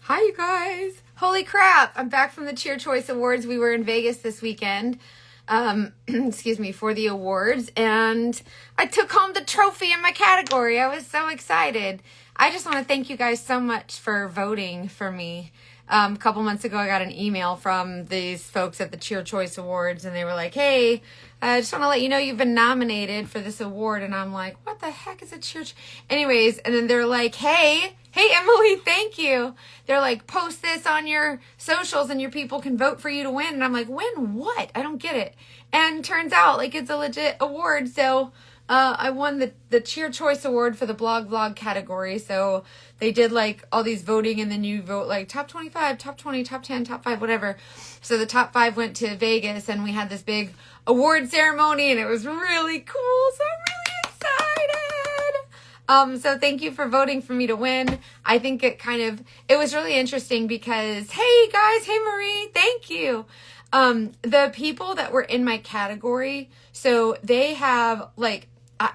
Hi, you guys. Holy crap. I'm back from the Cheer Choice Awards. We were in Vegas this weekend, for the awards, and I took home the trophy in my category. I was so excited. I just want to thank you guys so much for voting for me. A couple months ago, I got an email from these folks at the Cheer Choice Awards, and they were like, hey, I just want to let you know you've been nominated for this award. And I'm like, what the heck is a Cheer Choice? Anyways, and then they're like, hey, Emily, thank you. They're like, post this on your socials and your people can vote for you to win. And I'm like, win what? I don't get it. And turns out like it's a legit award. So I won the Cheer Choice Award for the blog vlog category. So they did like all these voting, and then you vote like top 25, top 20, top 10, top 5, whatever. So the top 5 went to Vegas, and we had this big award ceremony, and it was really cool. So I'm really excited. So thank you for voting for me to win. I think it was really interesting because, hey guys, hey Marie, thank you. The people that were in my category, so they have like, I'm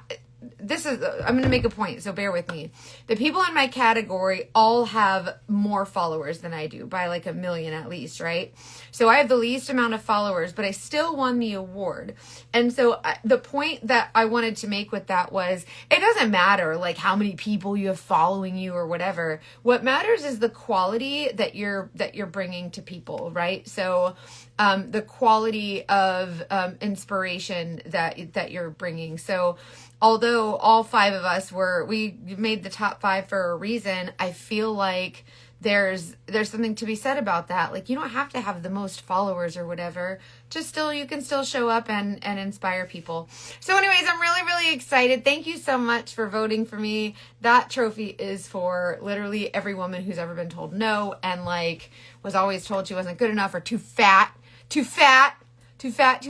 going to make a point, so bear with me. The people in my category all have more followers than I do, by like 1 million at least, right? So I have the least amount of followers, but I still won the award. And so the point that I wanted to make with that was, it doesn't matter like how many people you have following you or whatever. What matters is the quality that you're bringing to people, right? So the quality of inspiration that you're bringing. So although all 5 of us we made the top 5 for a reason, I feel like there's something to be said about that. Like, you don't have to have the most followers or whatever. You can still show up and inspire people. So anyways, I'm really, really excited. Thank you so much for voting for me. That trophy is for literally every woman who's ever been told no and like was always told she wasn't good enough or too fat, too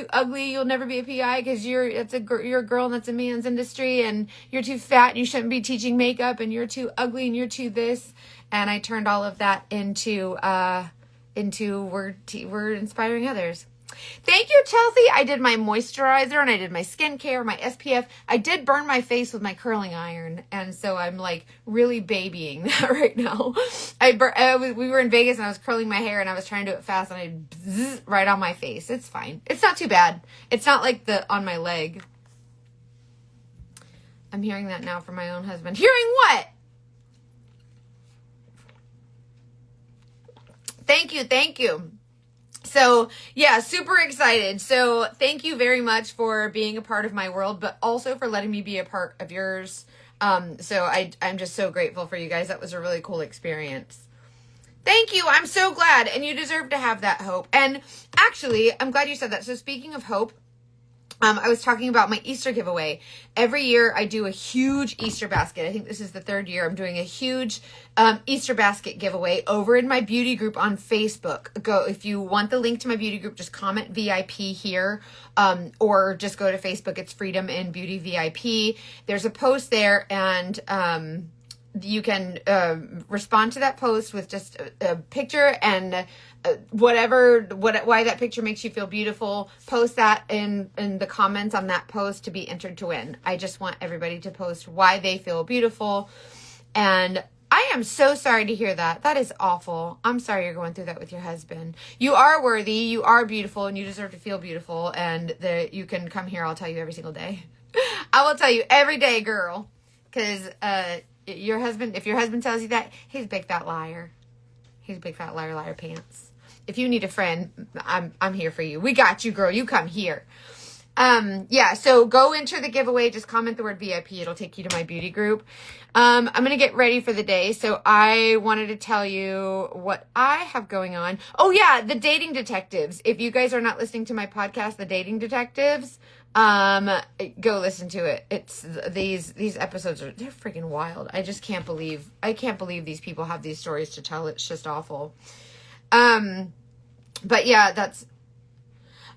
ugly, you'll never be a PI because you're a girl and that's a man's industry, and you're too fat and you shouldn't be teaching makeup, and you're too ugly and you're too this. And I turned all of that into we're inspiring others. Thank you, Chelsea. I did my moisturizer and I did my skincare, my SPF. I did burn my face with my curling iron, and so I'm like really babying that right now. We were in Vegas and I was curling my hair and I was trying to do it fast and I bzzz right on my face. It's fine. It's not too bad. It's not like on my leg. I'm hearing that now from my own husband. Hearing what? Thank you. So yeah, super excited. So thank you very much for being a part of my world, but also for letting me be a part of yours. So I'm just so grateful for you guys. That was a really cool experience. Thank you. I'm so glad. And you deserve to have that hope. And actually, I'm glad you said that. So speaking of hope, I was talking about my Easter giveaway. Every year I do a huge Easter basket. I think this is the 3rd year I'm doing a huge Easter basket giveaway over in my beauty group on Facebook. If you want the link to my beauty group, just comment VIP here, or just go to Facebook. It's Freedom in Beauty VIP. There's a post there, and you can respond to that post with just a picture and why that picture makes you feel beautiful. Post that in the comments on that post to be entered to win. I just want everybody to post why they feel beautiful. And I am so sorry to hear that. That is awful. I'm sorry you're going through that with your husband. You are worthy, you are beautiful, and you deserve to feel beautiful. And you can come here. I'll tell you every single day. I will tell you every day, girl. Because if your husband tells you that, he's a big fat liar. He's a big fat liar pants. If you need a friend, I'm here for you. We got you, girl. You come here. Yeah, so go enter the giveaway. Just comment the word VIP. It'll take you to my beauty group. I'm going to get ready for the day. So I wanted to tell you what I have going on. Oh yeah, the Dating Detectives. If you guys are not listening to my podcast, The Dating Detectives, go listen to it. It's these episodes they're freaking wild. I can't believe these people have these stories to tell. It's just awful. But yeah, that's,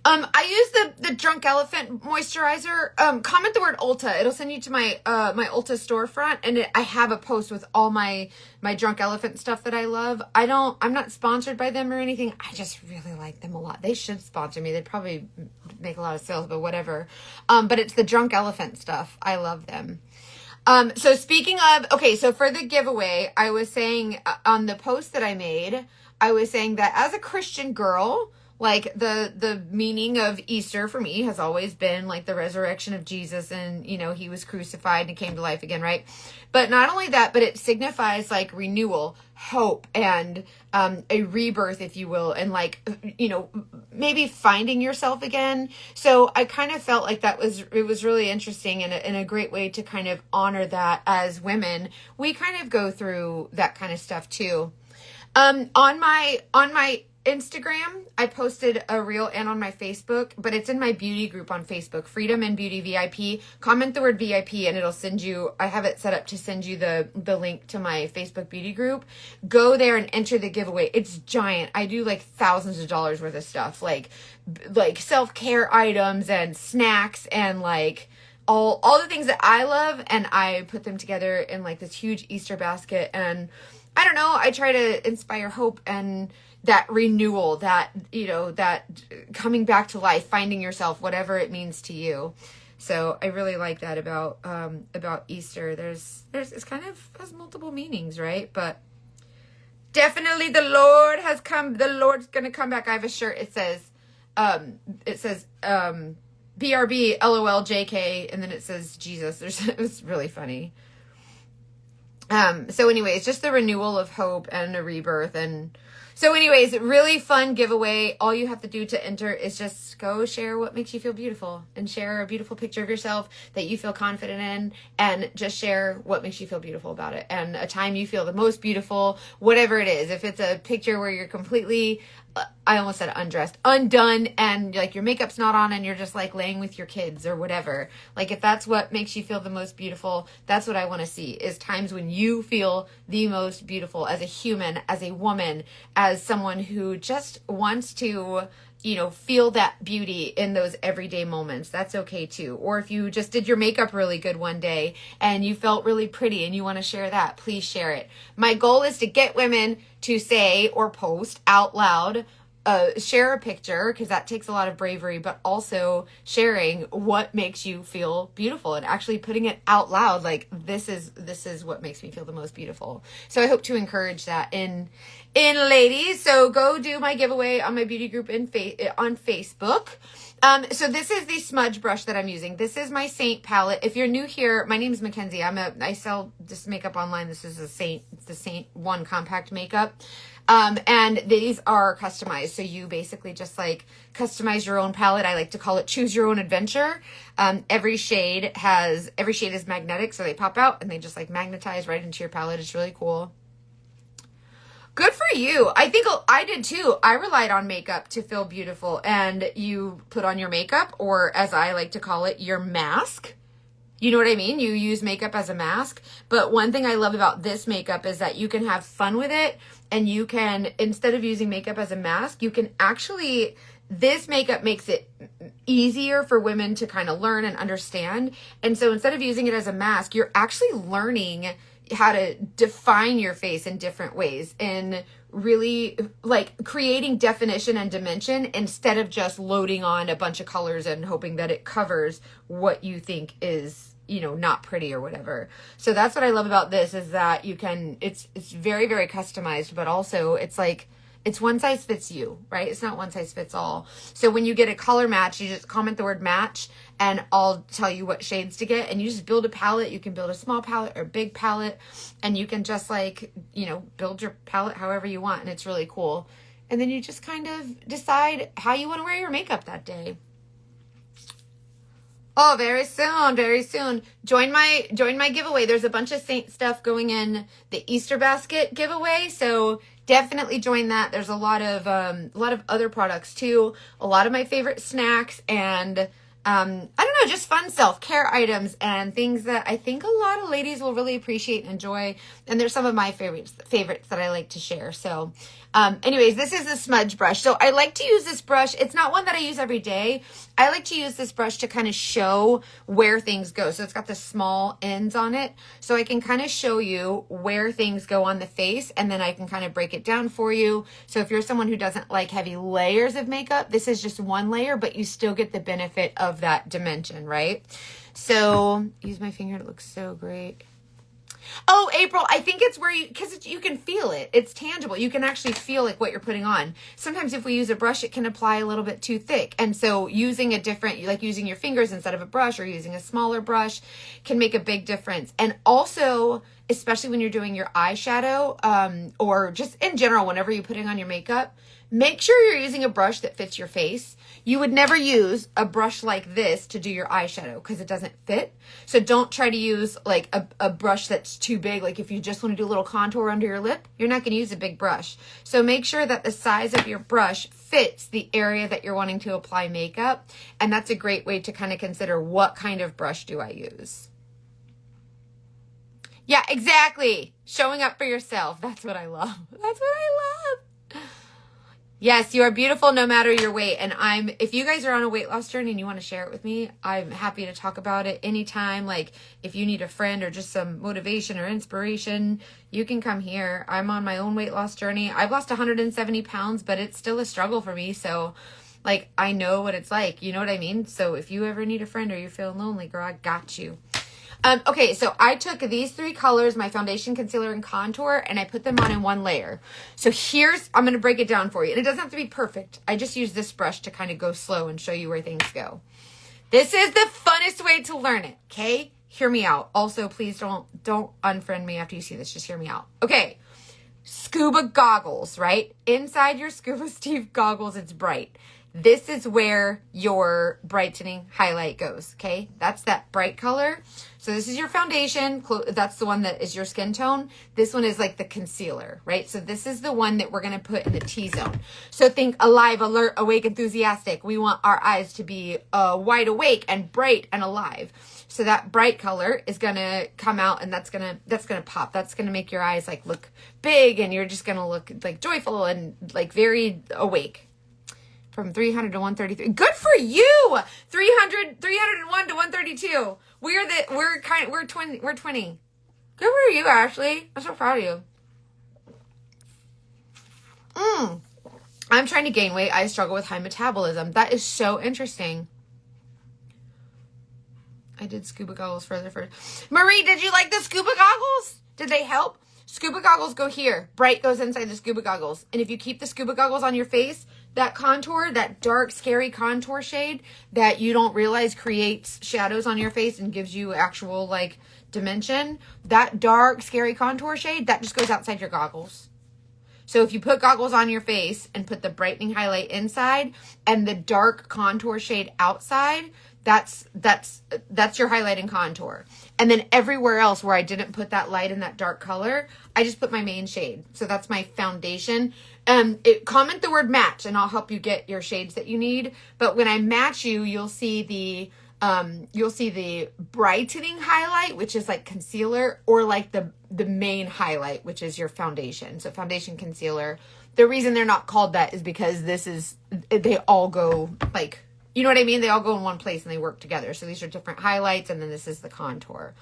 I use the Drunk Elephant moisturizer. Comment the word Ulta. It'll send you to my my Ulta storefront, and I have a post with all my Drunk Elephant stuff that I love. I'm not sponsored by them or anything. I just really like them a lot. They should sponsor me. They'd probably make a lot of sales, but whatever. But it's the Drunk Elephant stuff. I love them. So speaking of, okay, so for the giveaway, I was saying on the post that I made, I was saying that as a Christian girl, like the meaning of Easter for me has always been like the resurrection of Jesus, and he was crucified and came to life again, right? But not only that, but it signifies like renewal, hope, and a rebirth, if you will, and like maybe finding yourself again. So I kind of felt like it was really interesting and a great way to kind of honor that as women. We kind of go through that kind of stuff too. On my Instagram, I posted a reel, and on my Facebook, but it's in my beauty group on Facebook, Freedom and Beauty VIP. Comment the word VIP and it'll send you, I have it set up to send you the link to my Facebook beauty group. Go there and enter the giveaway. It's giant. I do like thousands of dollars worth of stuff, like self-care items and snacks and like all the things that I love, and I put them together in like this huge Easter basket. And I don't know, I try to inspire hope and that renewal, that that coming back to life, finding yourself, whatever it means to you. So I really like that about Easter. There's it's kind of has multiple meanings, right? But definitely the Lord has come. The Lord's gonna come back. I have a shirt. It says BRB LOL JK, and then it says Jesus. It's really funny. So anyways, just the renewal of hope and a rebirth. And so anyways, really fun giveaway. All you have to do to enter is just go share what makes you feel beautiful, and share a beautiful picture of yourself that you feel confident in, and just share what makes you feel beautiful about it, and a time you feel the most beautiful, whatever it is. If it's a picture where you're completely, I almost said undressed, undone, and like your makeup's not on and you're just like laying with your kids or whatever. Like if that's what makes you feel the most beautiful, that's what I want to see, is times when you feel the most beautiful as a human, as a woman, as someone who just wants to, feel that beauty in those everyday moments. That's okay too. Or if you just did your makeup really good one day and you felt really pretty and you want to share that, please share it. My goal is to get women to say or post out loud, share a picture, because that takes a lot of bravery, but also sharing what makes you feel beautiful and actually putting it out loud. Like this is what makes me feel the most beautiful. So I hope to encourage that in ladies. So go do my giveaway on my beauty group on Facebook. So this is the smudge brush that I'm using. This is my Saint palette. If you're new here, my name is Mackenzie. I sell this makeup online. This is the Saint 1 compact makeup. And these are customized. So you basically just like customize your own palette. I like to call it choose your own adventure. Every shade is magnetic. So they pop out and they just like magnetize right into your palette. It's really cool. Good for you. I think I did too. I relied on makeup to feel beautiful, and you put on your makeup, or as I like to call it, your mask. You know what I mean? You use makeup as a mask. But one thing I love about this makeup is that you can have fun with it, and you can, instead of using makeup as a mask, you can actually, this makeup makes it easier for women to kind of learn and understand. And so instead of using it as a mask, you're actually learning how to define your face in different ways, and really like creating definition and dimension instead of just loading on a bunch of colors and hoping that it covers what you think is, not pretty or whatever. So that's what I love about this, is that you can, it's very, very customized, but also it's like, it's one size fits you, right? It's not one size fits all. So when you get a color match, you just comment the word match and I'll tell you what shades to get, and you just build a palette. You can build a small palette or big palette, and you can just like, build your palette however you want, and it's really cool. And then you just kind of decide how you want to wear your makeup that day. Oh, very soon, very soon. Join my giveaway. There's a bunch of Saint stuff going in the Easter basket giveaway, so definitely join that. There's a lot of other products too. A lot of my favorite snacks, and I don't know, just fun self-care items and things that I think a lot of ladies will really appreciate and enjoy. And there's some of my favorites that I like to share. So anyways, this is the smudge brush. So I like to use this brush. It's not one that I use every day. I like to use this brush to kind of show where things go. So it's got the small ends on it. So I can kind of show you where things go on the face, and then I can kind of break it down for you. So if you're someone who doesn't like heavy layers of makeup, this is just one layer, but you still get the benefit of that dimension, right? So use my finger. It looks so great. Oh, April, I think it's where because you can feel it. It's tangible. You can actually feel like what you're putting on. Sometimes if we use a brush, it can apply a little bit too thick. And so using a different, like using your fingers instead of a brush or using a smaller brush can make a big difference. And also, especially when you're doing your eyeshadow, or just in general, whenever you're putting on your makeup, make sure you're using a brush that fits your face. You would never use a brush like this to do your eyeshadow because it doesn't fit. So don't try to use like a brush that's too big. Like if you just want to do a little contour under your lip, you're not going to use a big brush. So make sure that the size of your brush fits the area that you're wanting to apply makeup. And that's a great way to kind of consider what kind of brush do I use. Yeah, exactly. Showing up for yourself. That's what I love. That's what I love. Yes, you are beautiful no matter your weight. And if you guys are on a weight loss journey and you want to share it with me, I'm happy to talk about it anytime. Like if you need a friend or just some motivation or inspiration, you can come here. I'm on my own weight loss journey. I've lost 170 pounds, but it's still a struggle for me. So like, I know what it's like. You know what I mean? So if you ever need a friend or you're feeling lonely, girl, I got you. Okay, so I took these 3 colors, my foundation, concealer, and contour, and I put them on in one layer. So I'm going to break it down for you. And it doesn't have to be perfect. I just use this brush to kind of go slow and show you where things go. This is the funnest way to learn it, okay? Hear me out. Also, please don't unfriend me after you see this. Just hear me out. Okay, scuba goggles, right? Inside your Scuba Steve goggles, it's bright. This is where your brightening highlight goes, okay? That's that bright color. So this is your foundation. That's the one that is your skin tone. This one is like the concealer, right? So this is the one that we're going to put in the T-zone. So think alive, alert, awake, enthusiastic. We want our eyes to be wide awake and bright and alive. So that bright color is going to come out and that's going to pop. That's going to make your eyes like look big and you're just going to look like joyful and like very awake. From 300 to 133. Good for you. 301 to 132. We're 20. Good for you, Ashley. I'm so proud of you. I'm trying to gain weight. I struggle with high metabolism. That is so interesting. I did scuba goggles further first. Marie, did you like the scuba goggles? Did they help? Scuba goggles go here. Bright goes inside the scuba goggles. And if you keep the scuba goggles on your face, that contour, that dark, scary contour shade that you don't realize creates shadows on your face and gives you actual like dimension, that dark, scary contour shade, that just goes outside your goggles. So if you put goggles on your face and put the brightening highlight inside and the dark contour shade outside, that's your highlight and contour. And then everywhere else where I didn't put that light and that dark color, I just put my main shade. So that's my foundation. Comment the word match and I'll help you get your shades that you need. But when I match you, you'll see the brightening highlight, which is like concealer, or like the main highlight, which is your foundation. So foundation, concealer. The reason they're not called that is because they all go like, you know what I mean? They all go in one place and they work together. So these are different highlights and then this is the contour.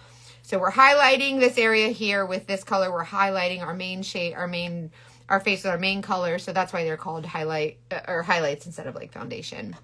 So we're highlighting this area here with this color. We're highlighting our main shade, our face with our main color. So that's why they're called highlights instead of like foundation.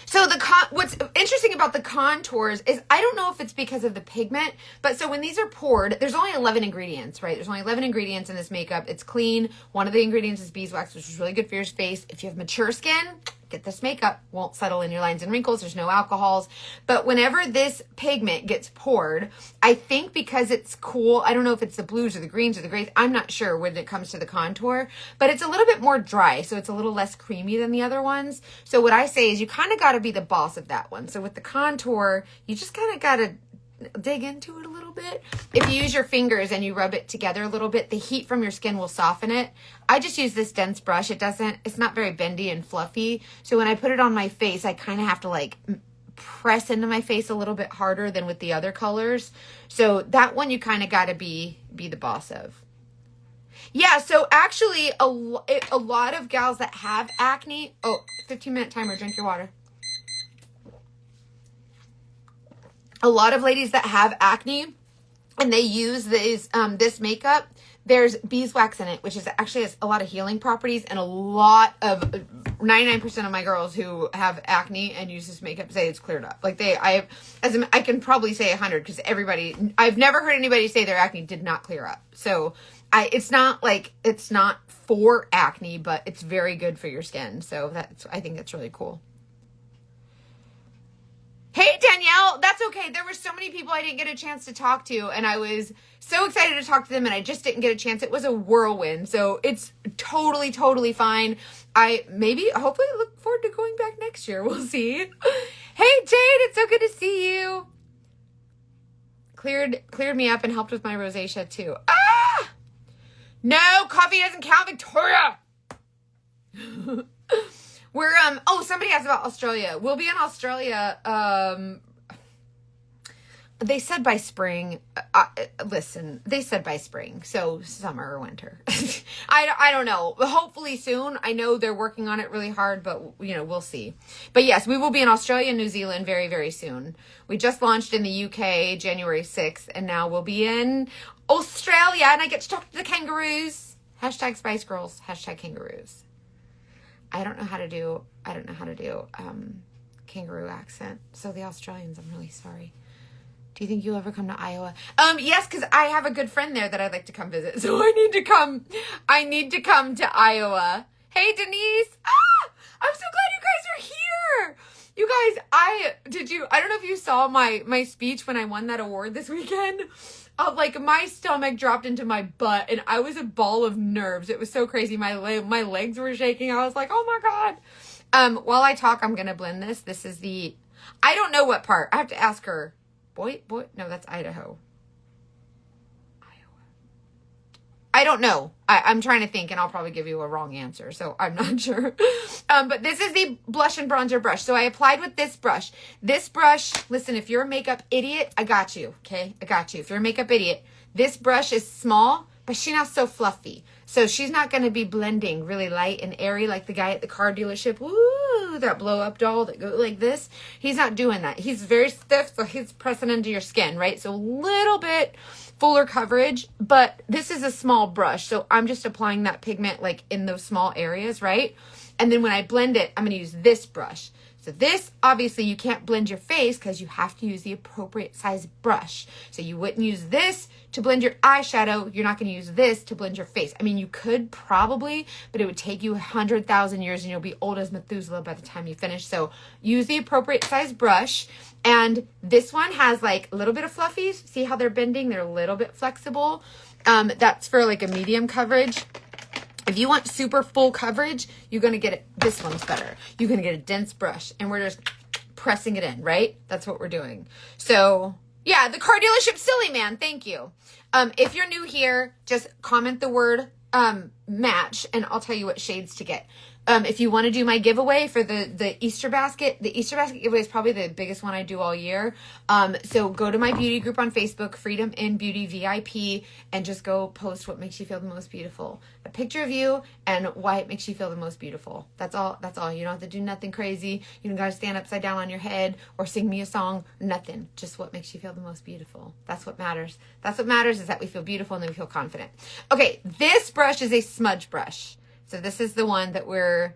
So what's interesting about the contours is I don't know if it's because of the pigment, but so when these are poured, there's only 11 ingredients, right? There's only 11 ingredients in this makeup. It's clean. One of the ingredients is beeswax, which is really good for your face. If you have mature skin, get this makeup. Won't settle in your lines and wrinkles. There's no alcohols. But whenever this pigment gets poured, I think because it's cool, I don't know if it's the blues or the greens or the grays. I'm not sure when it comes to the contour, but it's a little bit more dry. So it's a little less creamy than the other ones. So what I say is you kind of got to be the boss of that one. So with the contour, you just kind of got to dig into it a little bit. If you use your fingers and you rub it together a little bit, the heat from your skin will soften it. I just use this dense brush. It's not very bendy and fluffy. So when I put it on my face, I kind of have to like press into my face a little bit harder than with the other colors. So that one you kind of got to be the boss of. Yeah, so actually a lot of gals that have acne, 15-minute timer, drink your water. A lot of ladies that have acne and they use this makeup, There's beeswax in it, which is actually has a lot of healing properties, and a lot of 99% of my girls who have acne and use this makeup say it's cleared up. Like I can probably say 100 because I've never heard anybody say their acne did not clear up. So it's not for acne, but it's very good for your skin. So I think that's really cool. Hey, Danielle, that's okay. There were so many people I didn't get a chance to talk to, and I was so excited to talk to them, and I just didn't get a chance. It was a whirlwind, so it's totally, totally fine. Hopefully look forward to going back next year. We'll see. Hey, Jade, it's so good to see you. Cleared me up and helped with my rosacea, too. Ah! No, coffee doesn't count, Victoria! We're, somebody asked about Australia. We'll be in Australia, they said by spring. Listen, they said by spring, so summer or winter. I don't know. Hopefully soon. I know they're working on it really hard, but, we'll see. But yes, we will be in Australia and New Zealand very, very soon. We just launched in the UK January 6th, and now we'll be in Australia, and I get to talk to the kangaroos. Hashtag Spice Girls, hashtag kangaroos. I don't know how to do kangaroo accent. So the Australians, I'm really sorry. Do you think you'll ever come to Iowa? Yes, because I have a good friend there that I'd like to come visit. So I need to come to Iowa. Hey, Denise. I'm so glad you guys are here. You guys, I don't know if you saw my speech when I won that award this weekend. My stomach dropped into my butt and I was a ball of nerves. It was so crazy. My legs were shaking. I was like, oh my God. While I talk, I'm going to blend this. This is I don't know what part. I have to ask her. Boy, no, that's Idaho. I don't know. I'm trying to think, and I'll probably give you a wrong answer, so I'm not sure. But this is the blush and bronzer brush. So I applied with this brush. This brush, listen, if you're a makeup idiot, I got you, okay? I got you. If you're a makeup idiot, this brush is small, but she's not so fluffy. So she's not going to be blending really light and airy like the guy at the car dealership. Woo, that blow-up doll that goes like this. He's not doing that. He's very stiff, so he's pressing into your skin, right? So a little bit fuller coverage, but this is a small brush, so I'm just applying that pigment in those small areas, right? And then when I blend it, I'm going to use this brush. So this, obviously, you can't blend your face because you have to use the appropriate size brush. So you wouldn't use this to blend your eyeshadow. You're not going to use this to blend your face. I mean, you could probably, but it would take you 100,000 years and you'll be old as Methuselah by the time you finish. So use the appropriate size brush. And this one has a little bit of fluffies. See how they're bending? They're a little bit flexible. That's for a medium coverage. If you want super full coverage, you're going to get it. This one's better. You're going to get a dense brush and we're just pressing it in, right? That's what we're doing. So yeah, the car dealership silly man. Thank you. If you're new here, just comment the word match and I'll tell you what shades to get. If you want to do my giveaway for the Easter basket, the Easter basket giveaway is probably the biggest one I do all year. So go to my beauty group on Facebook, Freedom in Beauty VIP, and just go post what makes you feel the most beautiful. A picture of you and why it makes you feel the most beautiful. That's all. You don't have to do nothing crazy. You don't got to stand upside down on your head or sing me a song. Nothing. Just what makes you feel the most beautiful. That's what matters. That's what matters is that we feel beautiful and then we feel confident. Okay, this brush is a smudge brush. So this is the one that we're,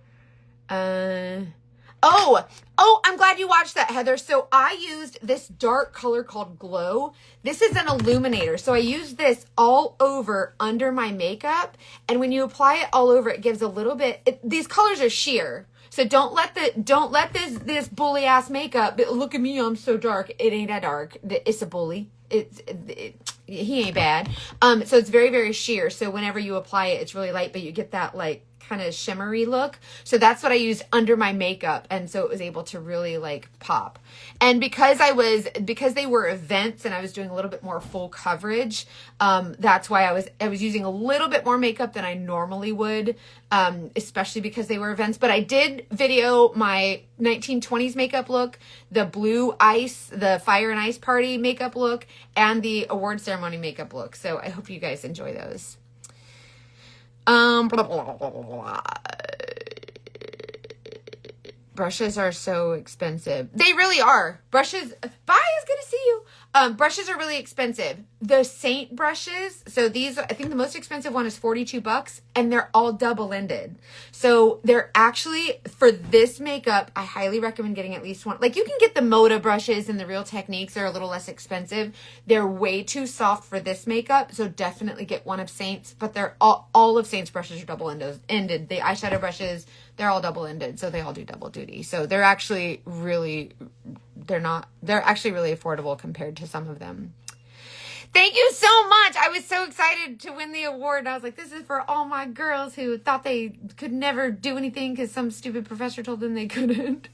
I'm glad you watched that, Heather. So I used this dark color called Glow. This is an illuminator. So I used this all over under my makeup. And when you apply it all over, it gives a little bit, these colors are sheer. So don't let this bully ass makeup, look at me, I'm so dark. It ain't that dark. It's a bully. He ain't bad. So it's very, very sheer. So whenever you apply it, it's really light, but you get that kind of shimmery look. So that's what I used under my makeup. And so it was able to really pop. And because they were events and I was doing a little bit more full coverage, that's why I was using a little bit more makeup than I normally would, especially because they were events. But I did video my 1920s makeup look, the blue ice, the fire and ice party makeup look, and the award ceremony makeup look. So I hope you guys enjoy those. Brushes are so expensive. They really are. Brushes, bye, it's good to see you. Brushes are really expensive. The Saint brushes, so these, I think the most expensive one is $42, and they're all double-ended. So they're actually, for this makeup, I highly recommend getting at least one. Like, you can get the Moda brushes and the Real Techniques. They're a little less expensive. They're way too soft for this makeup, so definitely get one of Saint's. But they're all of Saint's brushes are double-ended. The eyeshadow brushes, they're all double-ended, so they all do double duty. So they're actually really, they're actually really affordable compared to some of them. Thank you so much. I was so excited to win the award. I was like, this is for all my girls who thought they could never do anything because some stupid professor told them they couldn't.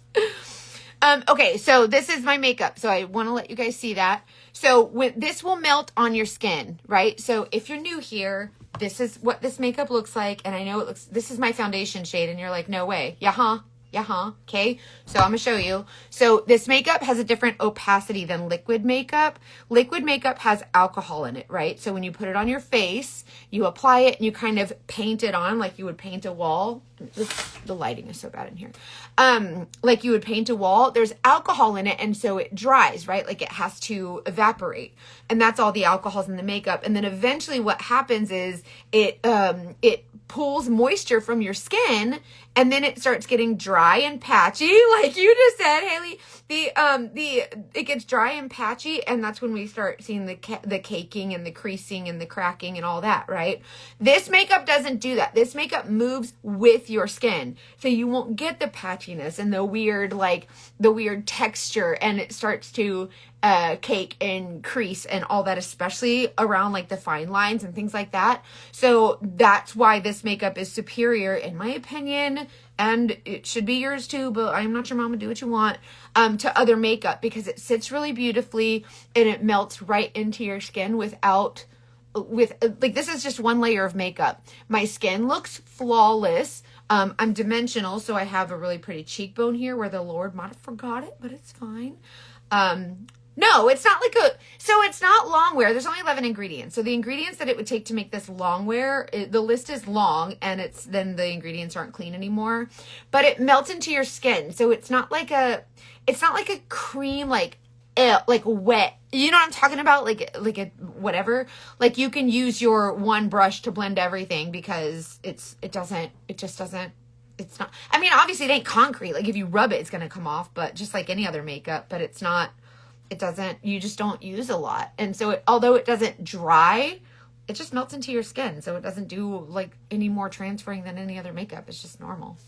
Okay, so this is my makeup. So I want to let you guys see that. So this will melt on your skin, right? So if you're new here, this is what this makeup looks like. And I know this is my foundation shade. And you're like, no way. Yeah, okay, so I'm gonna show you. So this makeup has a different opacity than liquid makeup. Liquid makeup has alcohol in it, right? So when you put it on your face, you apply it and you kind of paint it on like you would paint a wall. The lighting is so bad in here. Like you would paint a wall, there's alcohol in it, and so it dries, right? Like it has to evaporate, and that's all the alcohol's in the makeup. And then eventually what happens is it pulls moisture from your skin, and then it starts getting dry and patchy, like you just said, Haley. It gets dry and patchy, and that's when we start seeing the caking and the creasing and the cracking and all that, right? This makeup doesn't do that. This makeup moves with your skin, so you won't get the patchiness and the weird texture, and it starts to cake and crease and all that, especially around like the fine lines and things like that. So that's why this makeup is superior, in my opinion, and it should be yours too, but I'm not your mama, do what you want, to other makeup, because it sits really beautifully and it melts right into your skin with this is just one layer of makeup. My skin looks flawless. I'm dimensional, so I have a really pretty cheekbone here where the Lord might have forgot it, but it's fine. No, it's not so it's not long wear. There's only 11 ingredients. So the ingredients that it would take to make this long wear, the list is long, and then the ingredients aren't clean anymore, but it melts into your skin. So it's not like a cream, like wet. You know what I'm talking about? Like a whatever. Like you can use your one brush to blend everything, because it's not, I mean, obviously it ain't concrete. Like if you rub it, it's going to come off, but just like any other makeup, but you just don't use a lot. And so although it doesn't dry, it just melts into your skin. So it doesn't do like any more transferring than any other makeup. It's just normal.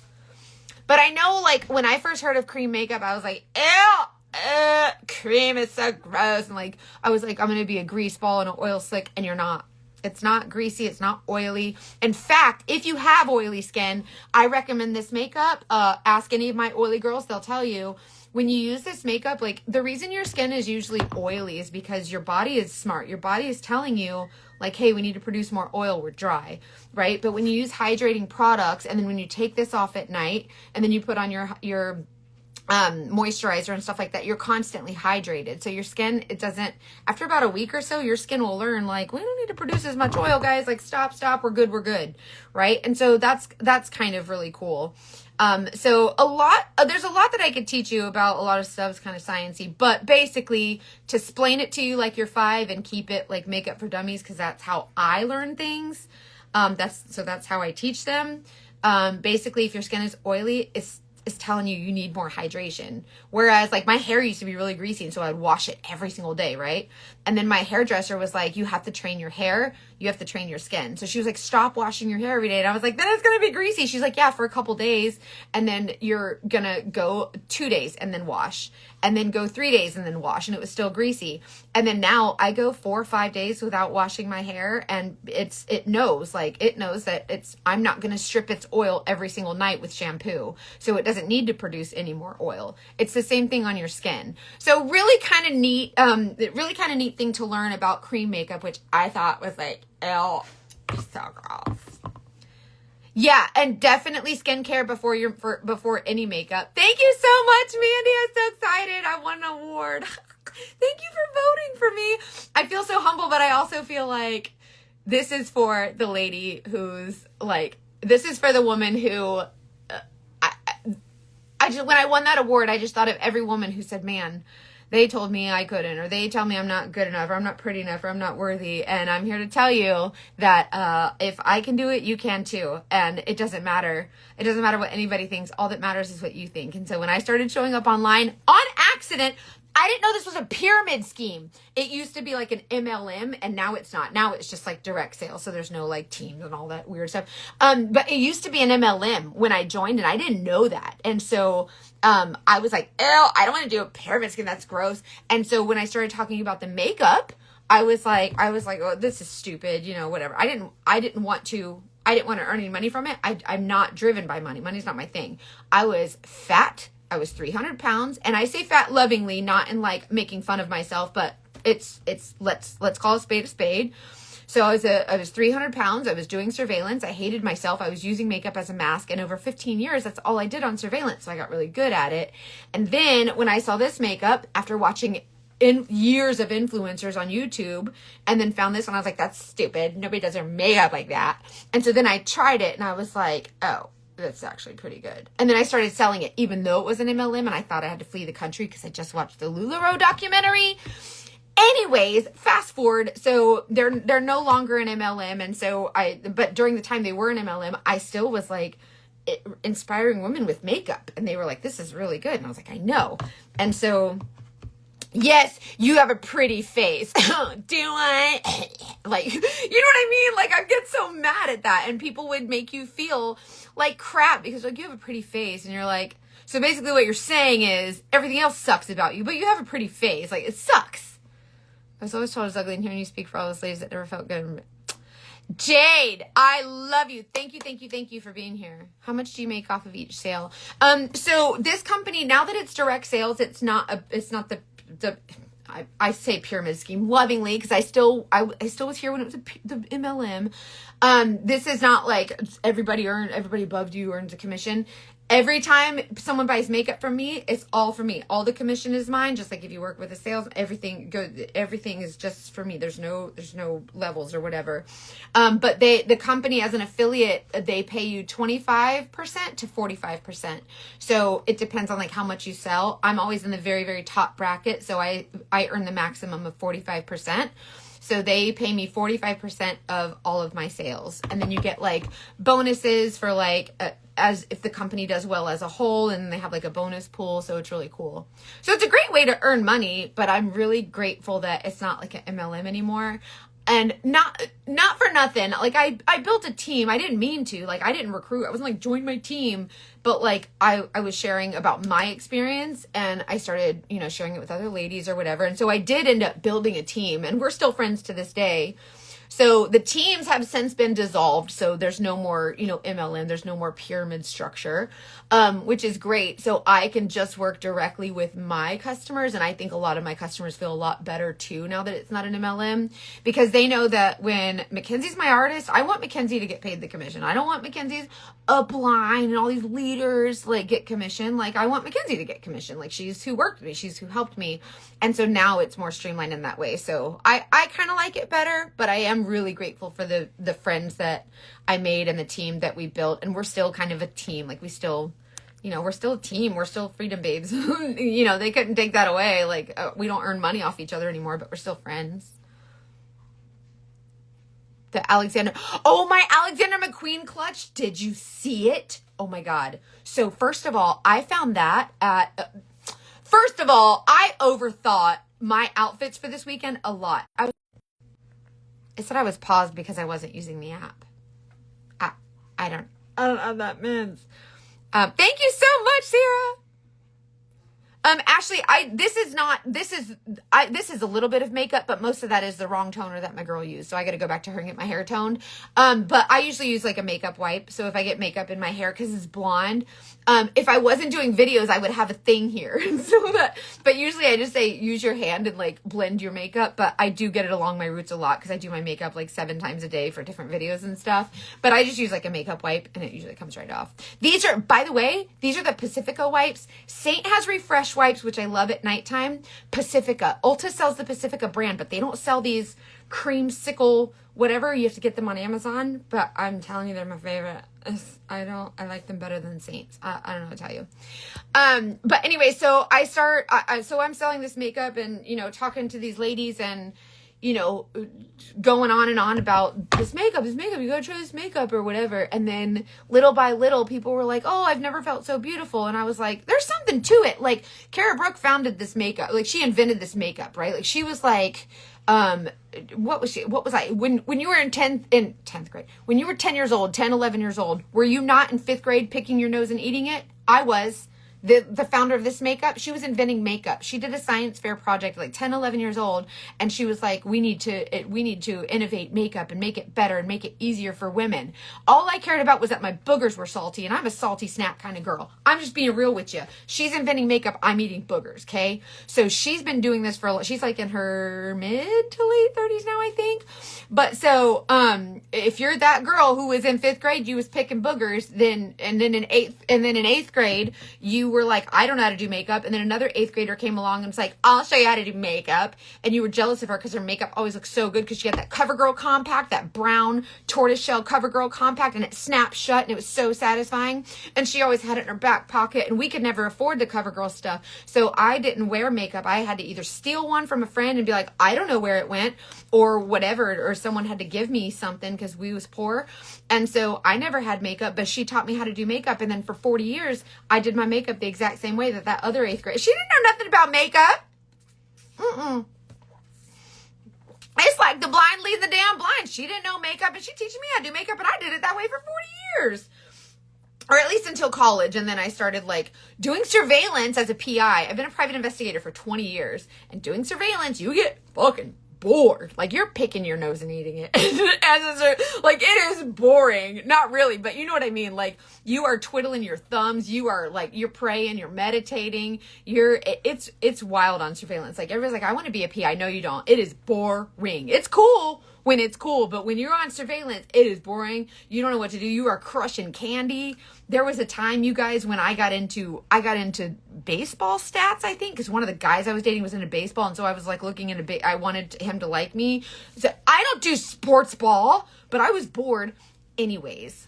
But I know, like, when I first heard of cream makeup, I was like, ew, cream is so gross. And like, I was like, I'm going to be a grease ball and an oil slick, and you're not. It's not greasy. It's not oily. In fact, if you have oily skin, I recommend this makeup. Ask any of my oily girls. They'll tell you, when you use this makeup, like, the reason your skin is usually oily is because your body is smart. Your body is telling you, like, hey, we need to produce more oil. We're dry, right? But when you use hydrating products, and then when you take this off at night, and then you put on your moisturizer and stuff like that, you're constantly hydrated. So your skin, after about a week or so, your skin will learn, like, we don't need to produce as much oil, guys. Like, stop, we're good, right? And so that's kind of really cool. So there's a lot that I could teach you about. A lot of stuff's kind of sciencey, but basically to explain it to you like you're 5 and keep it like Makeup for Dummies, because that's how I learn things. That's how I teach them. Basically, if your skin is oily, it's telling you need more hydration. Whereas like my hair used to be really greasy, and so I'd wash it every single day, right? And then my hairdresser was like, you have to train your hair, you have to train your skin. So she was like, stop washing your hair every day. And I was like, then it's gonna be greasy. She's like, yeah, for a couple days, and then you're gonna go 2 days and then wash, and then go 3 days and then wash, and it was still greasy. And then now I go 4 or 5 days without washing my hair, and it knows that I'm not gonna strip its oil every single night with shampoo, so it doesn't need to produce any more oil. It's the same thing on your skin. So really kind of neat thing to learn about cream makeup, which I thought was like, ew, so gross. Yeah, and definitely skincare before any makeup. Thank you so much, Mandy. I'm so excited. I won an award. Thank you for voting for me. I feel so humble, but I also feel like this is for the lady this is for the woman who, when I won that award, I just thought of every woman who said, man, they told me I couldn't, or they tell me I'm not good enough, or I'm not pretty enough, or I'm not worthy. And I'm here to tell you that if I can do it, you can too. And it doesn't matter. It doesn't matter what anybody thinks. All that matters is what you think. And so when I started showing up online on accident, I didn't know this was a pyramid scheme. It used to be like an MLM, and now it's not. Now it's just like direct sales. So there's no like teams and all that weird stuff. But it used to be an MLM when I joined, and I didn't know that. And so I was like, ew, I don't want to do a pyramid scheme. That's gross. And so when I started talking about the makeup, I was like, oh, this is stupid, you know, whatever. I didn't want to earn any money from it. I'm not driven by money. Money's not my thing. I was fat. I was 300 pounds, and I say fat lovingly, not in like making fun of myself, but it's let's call a spade a spade. So I was 300 pounds. I was doing surveillance. I hated myself. I was using makeup as a mask, and over 15 years, that's all I did on surveillance. So I got really good at it. And then when I saw this makeup, after watching years of influencers on YouTube, and then found this one, I was like, that's stupid. Nobody does their makeup like that. And so then I tried it, and I was like, oh, that's actually pretty good. And then I started selling it, even though it was an MLM, and I thought I had to flee the country because I just watched the LuLaRoe documentary. Anyways, fast forward. So they're no longer an MLM. And so but during the time they were an MLM, I still was like inspiring women with makeup, and they were like, this is really good. And I was like, I know. And so, yes, you have a pretty face. Do I? Like, you know what I mean? Like, I get so mad at that. And people would make you feel like crap because like, you have a pretty face. And you're like, so basically what you're saying is everything else sucks about you, but you have a pretty face. Like, it sucks. I was always told I was ugly, and hearing you speak for all those ladies that never felt good. Jade, I love you. Thank you for being here. How much do you make off of each sale? So this company, now that it's direct sales, it's not the I say pyramid scheme lovingly because I still was here when it was the MLM. This is not like everybody above you earns a commission. Every time someone buys makeup from me, it's all for me. All the commission is mine. Just like if you work with a sales, everything is just for me. There's no levels or whatever. But the company as an affiliate, they pay you 25% to 45%. So it depends on like how much you sell. I'm always in the very, very top bracket. So I earn the maximum of 45%. So they pay me 45% of all of my sales. And then you get like bonuses for like, as if the company does well as a whole, and they have like a bonus pool. So it's really cool. So it's a great way to earn money, but I'm really grateful that it's not like an MLM anymore. And not for nothing. Like I built a team. I didn't mean to, like I didn't recruit. I wasn't like join my team, but like I was sharing about my experience, and I started, sharing it with other ladies or whatever. And so I did end up building a team, and we're still friends to this day. So the teams have since been dissolved. So there's no more, MLM. There's no more pyramid structure, which is great. So I can just work directly with my customers. And I think a lot of my customers feel a lot better too now that it's not an MLM, because they know that when Mackenzie's my artist, I want Mackenzie to get paid the commission. I don't want Mackenzie's upline and all these leaders like get commission. Like I want Mackenzie to get commission. Like she's who worked with me. She's who helped me. And so now it's more streamlined in that way. So I kind of like it better, but I am really grateful for the friends that I made and the team that we built. And we're still kind of a team. Like we still, we're still a team. We're still freedom babes. They couldn't take that away. Like we don't earn money off each other anymore, but we're still friends. My Alexander McQueen clutch. Did you see it? Oh my God. So first of all, I found that I overthought my outfits for this weekend a lot. It said I was paused because I wasn't using the app. I don't know what that means. Thank you so much, Sarah. Ashley, this is a little bit of makeup, but most of that is the wrong toner that my girl used. So I got to go back to her and get my hair toned. But I usually use like a makeup wipe. So if I get makeup in my hair, cause it's blonde, if I wasn't doing videos, I would have a thing here. But usually I just say, use your hand and like blend your makeup. But I do get it along my roots a lot because I do my makeup like 7 times a day for different videos and stuff. But I just use like a makeup wipe and it usually comes right off. By the way, these are the Pacifica wipes. Saint has Refresh wipes, which I love at nighttime. Pacifica. Ulta sells the Pacifica brand, but they don't sell these creamsicle, whatever. You have to get them on Amazon, but I'm telling you, they're my favorite. I like them better than Saints. I don't know what to tell you. But anyway, so so I'm selling this makeup and, talking to these ladies and, going on and on about this makeup, you gotta try this makeup or whatever. And then little by little, people were like, oh, I've never felt so beautiful. And I was like, there's something to it. Like, Kara Brooke founded this makeup. Like, she invented this makeup, right? Like, she was like, what was I, when you were in 10th grade, when you were 10 years old, 10, 11 years old, were you not in 5th grade picking your nose and eating it? I was. The founder of this makeup, she was inventing makeup. She did a science fair project like 10, 11 years old. And she was like, we need to innovate makeup and make it better and make it easier for women. All I cared about was that my boogers were salty, and I'm a salty snack kind of girl. I'm just being real with you. She's inventing makeup. I'm eating boogers. Okay. So she's been doing this she's like in her mid to late 30s now, I think. But so, if you're that girl who was in 5th grade, you was picking boogers, then in 8th grade, you were like, I don't know how to do makeup. And then another 8th grader came along and was like, I'll show you how to do makeup. And you were jealous of her because her makeup always looked so good because she had that CoverGirl compact, that brown tortoiseshell CoverGirl compact, and it snapped shut and it was so satisfying. And she always had it in her back pocket, and we could never afford the CoverGirl stuff. So I didn't wear makeup. I had to either steal one from a friend and be like, I don't know where it went, or whatever, or someone had to give me something because we was poor. And so I never had makeup, but she taught me how to do makeup. And then for 40 years, I did my makeup the exact same way that other 8th grade. She didn't know nothing about makeup. It's like the blind lead the damn blind. She didn't know makeup, and she teaching me how to do makeup, and I did it that way for 40 years. Or at least until college. And then I started like doing surveillance as a PI. I've been a private investigator for 20 years. And doing surveillance, you get fucking bored. Like, you're picking your nose and eating it. Like, it is boring. Not really, but you know what I mean? Like, you are twiddling your thumbs. You are like, you're praying, you're meditating. It's wild on surveillance. Like, everybody's like, I want to be a PI. No, you don't. It is boring. It's cool when it's cool, but when you're on surveillance, it is boring. You don't know what to do. You are crushing candy. There was a time, you guys, when I got into baseball stats, I think, because one of the guys I was dating was into baseball, and so I was like looking into I wanted him to like me. So I don't do sports ball, but I was bored. Anyways,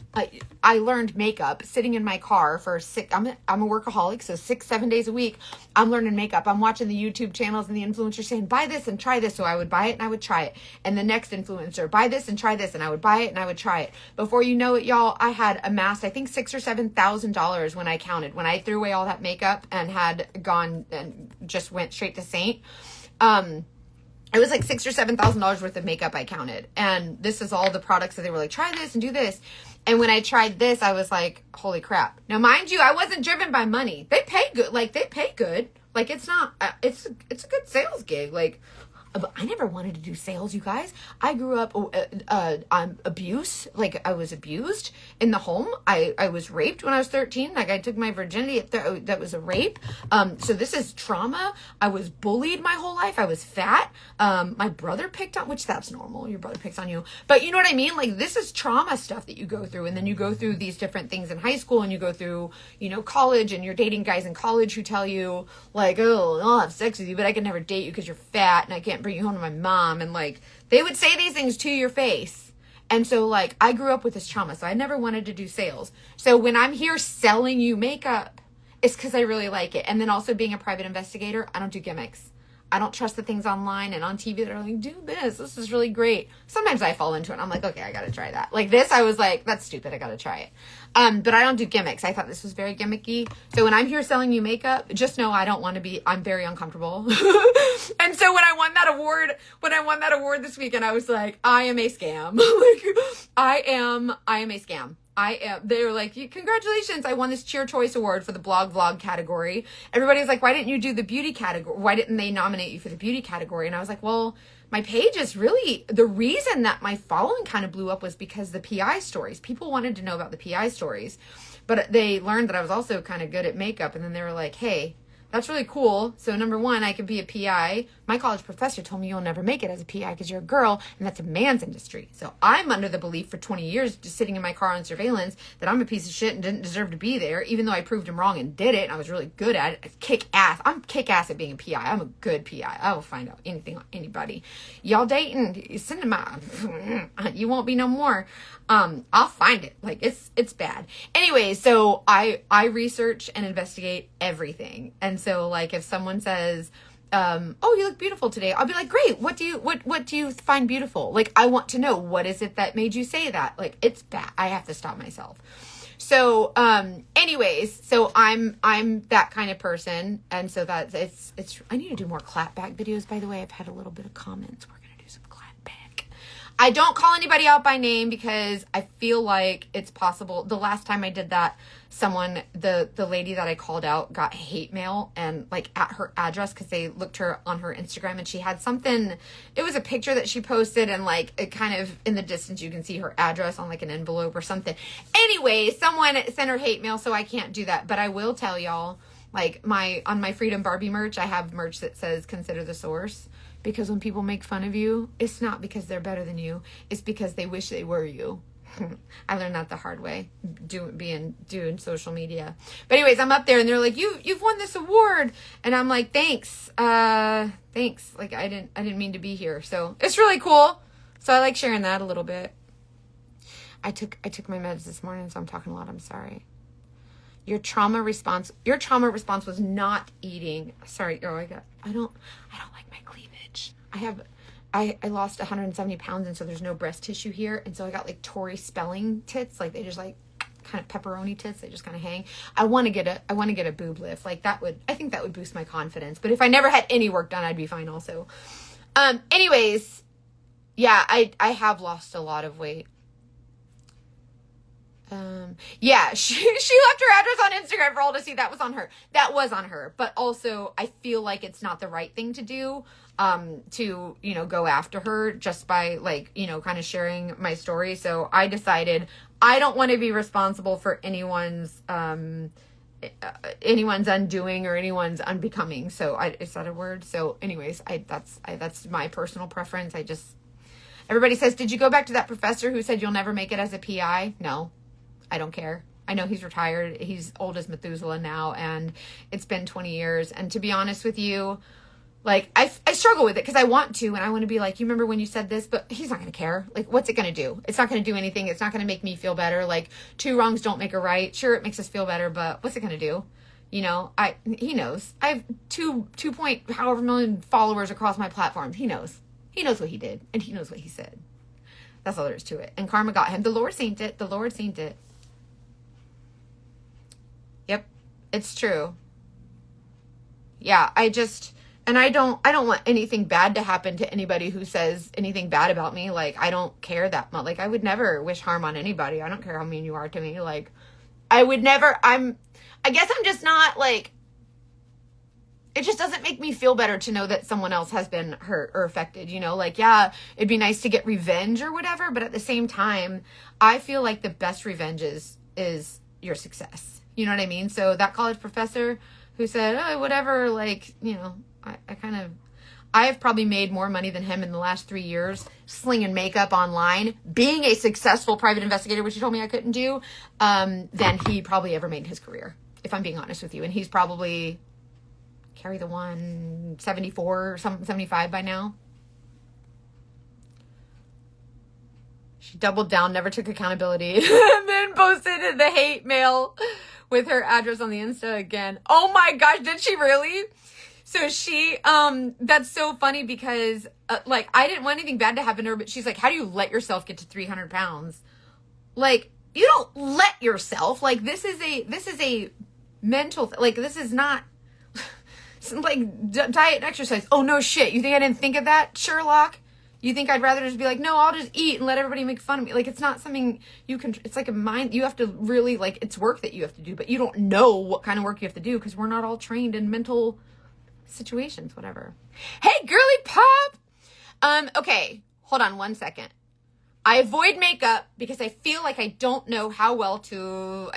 I learned makeup sitting in my car for I'm a workaholic, so 6-7 days a week, I'm learning makeup. I'm watching the YouTube channels and the influencers saying, buy this and try this. So I would buy it and I would try it. And the next influencer, buy this and try this. And I would buy it and I would try it. Before you know it, y'all, I had amassed, I think $6,000 or $7,000 when I counted, when I threw away all that makeup and had gone and just went straight to Saint. It was like $6,000 or $7,000 worth of makeup I counted. And this is all the products that they were like, try this and do this. And when I tried this, I was like, holy crap. Now, mind you, I wasn't driven by money. They pay good. Like, they pay good. Like, it's not, it's a good sales gig. Like, but I never wanted to do sales, you guys. I grew up on abuse. Like, I was abused in the home. I was raped when I was 13. Like, I took my virginity. That was a rape. So this is trauma. I was bullied my whole life. I was fat. My brother picked on, which that's normal. Your brother picks on you. But you know what I mean? Like, this is trauma stuff that you go through. And then you go through these different things in high school, and you go through, college, and you're dating guys in college who tell you, like, oh, I'll have sex with you, but I can never date you because you're fat, and I can't bring you home to my mom. And like, they would say these things to your face. And so like, I grew up with this trauma, so I never wanted to do sales. So when I'm here selling you makeup, it's because I really like it. And then also being a private investigator, I don't do gimmicks. I don't trust the things online and on TV that are like, do this. This is really great. Sometimes I fall into it and I'm like, okay, I got to try that. Like this, I was like, that's stupid. I got to try it. But I don't do gimmicks. I thought this was very gimmicky. So when I'm here selling you makeup, just know I don't want to be, I'm very uncomfortable. And so when I won that award this weekend, I was like, I am a scam. Like, I am a scam. They were like, congratulations, I won this Cheer Choice Award for the blog vlog category. Everybody's like, why didn't you do the beauty category? Why didn't they nominate you for the beauty category? And I was like, well, my page is really, the reason that my following kind of blew up was because the PI stories. People wanted to know about the PI stories, but they learned that I was also kind of good at makeup. And then they were like, hey, That's really cool. So number one, I could be a PI. My college professor told me you'll never make it as a PI because you're a girl, and that's a man's industry. So I'm under the belief for 20 years, just sitting in my car on surveillance, that I'm a piece of shit and didn't deserve to be there, even though I proved him wrong and did it, and I was really good at it. I kick ass. I'm kick ass at being a PI. I'm a good PI. I will find out anything on anybody. Y'all dating, send them out. You won't be no more. I'll find it. Like, it's bad. Anyway, so I research and investigate everything. And so, like, if someone says, oh, you look beautiful today, I'll be like, great. What do you find beautiful? Like, I want to know, what is it that made you say that? Like, it's bad. I have to stop myself. So, anyways, so I'm that kind of person. And so that's, I need to do more clapback videos, by the way. I've had a little bit of comments. We're going to do some clapback. I don't call anybody out by name because I feel like it's possible. The last time I did that, someone, the lady that I called out got hate mail and like at her address because they looked her on her Instagram and she had something, it was a picture that she posted and like it kind of in the distance you can see her address on like an envelope or something. Anyway, someone sent her hate mail, so I can't do that. But I will tell y'all, like on my Freedom Barbie merch, I have merch that says consider the source. Because when people make fun of you, it's not because they're better than you. It's because they wish they were you. I learned that the hard way, doing social media. But anyways, I'm up there and they're like, you've won this award. And I'm like, thanks. Thanks. Like, I didn't mean to be here. So it's really cool. So I like sharing that a little bit. I took my meds this morning, so I'm talking a lot. I'm sorry. Your trauma response was not eating. Sorry. Oh, I don't like my cleavage. I lost 170 pounds, and so there's no breast tissue here. And so I got like Tori Spelling tits. Like they just like kind of pepperoni tits. They just kind of hang. I want to get a boob lift. Like I think that would boost my confidence. But if I never had any work done, I'd be fine also. Anyways, yeah, I have lost a lot of weight. Yeah, she left her address on Instagram for all to see. That was on her. But also I feel like it's not the right thing to do, to, go after her just by like, kind of sharing my story. So I decided I don't want to be responsible for anyone's undoing or anyone's unbecoming. So is that a word? So anyways, that's my personal preference. Everybody says, did you go back to that professor who said you'll never make it as a PI? No. I don't care. I know he's retired. He's old as Methuselah now, and it's been 20 years. And to be honest with you, like, I struggle with it because I want to, and I want to be like, you remember when you said this? But he's not going to care. Like, what's it going to do? It's not going to do anything. It's not going to make me feel better. Like, 2 wrongs don't make a right. Sure, it makes us feel better, but what's it going to do? He knows. I have 2 point however million followers across my platforms. He knows. He knows what he did, and he knows what he said. That's all there is to it. And karma got him. The Lord seen it. The Lord seen it. Yep, it's true. Yeah, I don't want anything bad to happen to anybody who says anything bad about me. Like, I don't care that much. Like, I would never wish harm on anybody. I don't care how mean you are to me. Like, I guess I'm just not like, it just doesn't make me feel better to know that someone else has been hurt or affected, like, yeah, it'd be nice to get revenge or whatever. But at the same time, I feel like the best revenge is your success. You know what I mean? So that college professor who said, oh, whatever, like, I have probably made more money than him in the last 3 years slinging makeup online, being a successful private investigator, which he told me I couldn't do, than he probably ever made in his career, if I'm being honest with you. And he's probably carry the 174 or 75 by now. She doubled down, never took accountability, and then posted the hate mail with her address on the Insta again. Oh my gosh, did she really? So she, that's so funny because, like, I didn't want anything bad to happen to her, but she's like, how do you let yourself get to 300 pounds? Like, you don't let yourself. Like, this is a mental, like, this is not, like, diet and exercise. Oh, no shit. You think I didn't think of that, Sherlock? You think I'd rather just be like, no, I'll just eat and let everybody make fun of me. Like, it's not something you can, it's like a mind, you have to really, like, it's work that you have to do, but you don't know what kind of work you have to do because we're not all trained in mental situations, whatever. Hey, girly pop! Okay, hold on 1 second. I avoid makeup because I feel like I don't know how to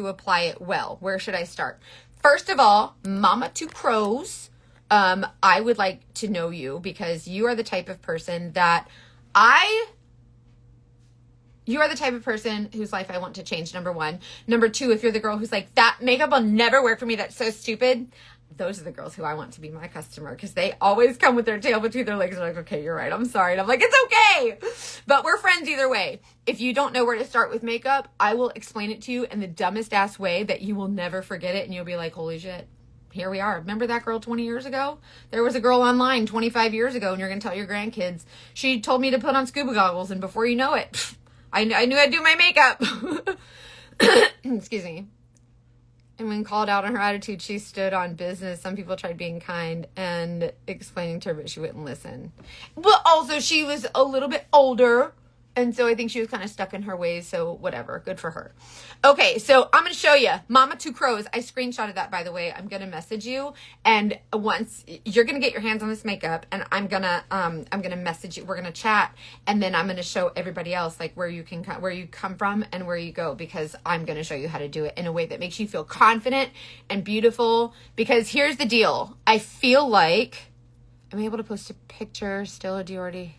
apply it well. Where should I start? First of all, Mama Two Crows, I would like to know you because you are the type of person that you are the type of person whose life I want to change, number one. Number two, if you're the girl who's like, that makeup will never work for me, that's so stupid, those are the girls who I want to be my customer because they always come with their tail between their legs and are like, okay, you're right, I'm sorry. And I'm like, it's okay. But we're friends either way. If you don't know where to start with makeup, I will explain it to you in the dumbest ass way that you will never forget it. And you'll be like, holy shit, here we are. Remember that girl 20 years ago? There was a girl online 25 years ago and you're going to tell your grandkids, she told me to put on scuba goggles and before you know it, I knew I'd do my makeup. Excuse me. And when called out on her attitude, she stood on business. Some people tried being kind and explaining to her, but she wouldn't listen. But also, she was a little bit older. And so I think she was kind of stuck in her ways. So whatever. Good for her. Okay. So I'm going to show you Mama Two Crows. I screenshotted that, by the way. I'm going to message you. And once you're going to get your hands on this makeup and I'm going to message you. We're going to chat. And then I'm going to show everybody else like where you come from and where you go, because I'm going to show you how to do it in a way that makes you feel confident and beautiful. Because here's the deal. I feel like I'm able to post a picture still, or do you already?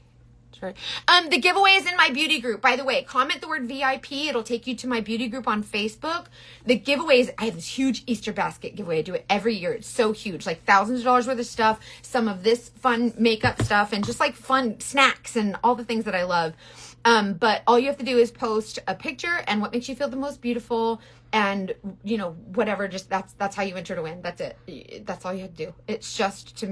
The giveaway is in my beauty group. By the way, comment the word VIP. It'll take you to my beauty group on Facebook. The giveaways, I have this huge Easter basket giveaway. I do it every year. It's so huge, like thousands of dollars worth of stuff, some of this fun makeup stuff, and just like fun snacks and all the things that I love. But all you have to do is post a picture and what makes you feel the most beautiful, and whatever, just that's how you enter to win. That's it. That's all you have to do. It's just to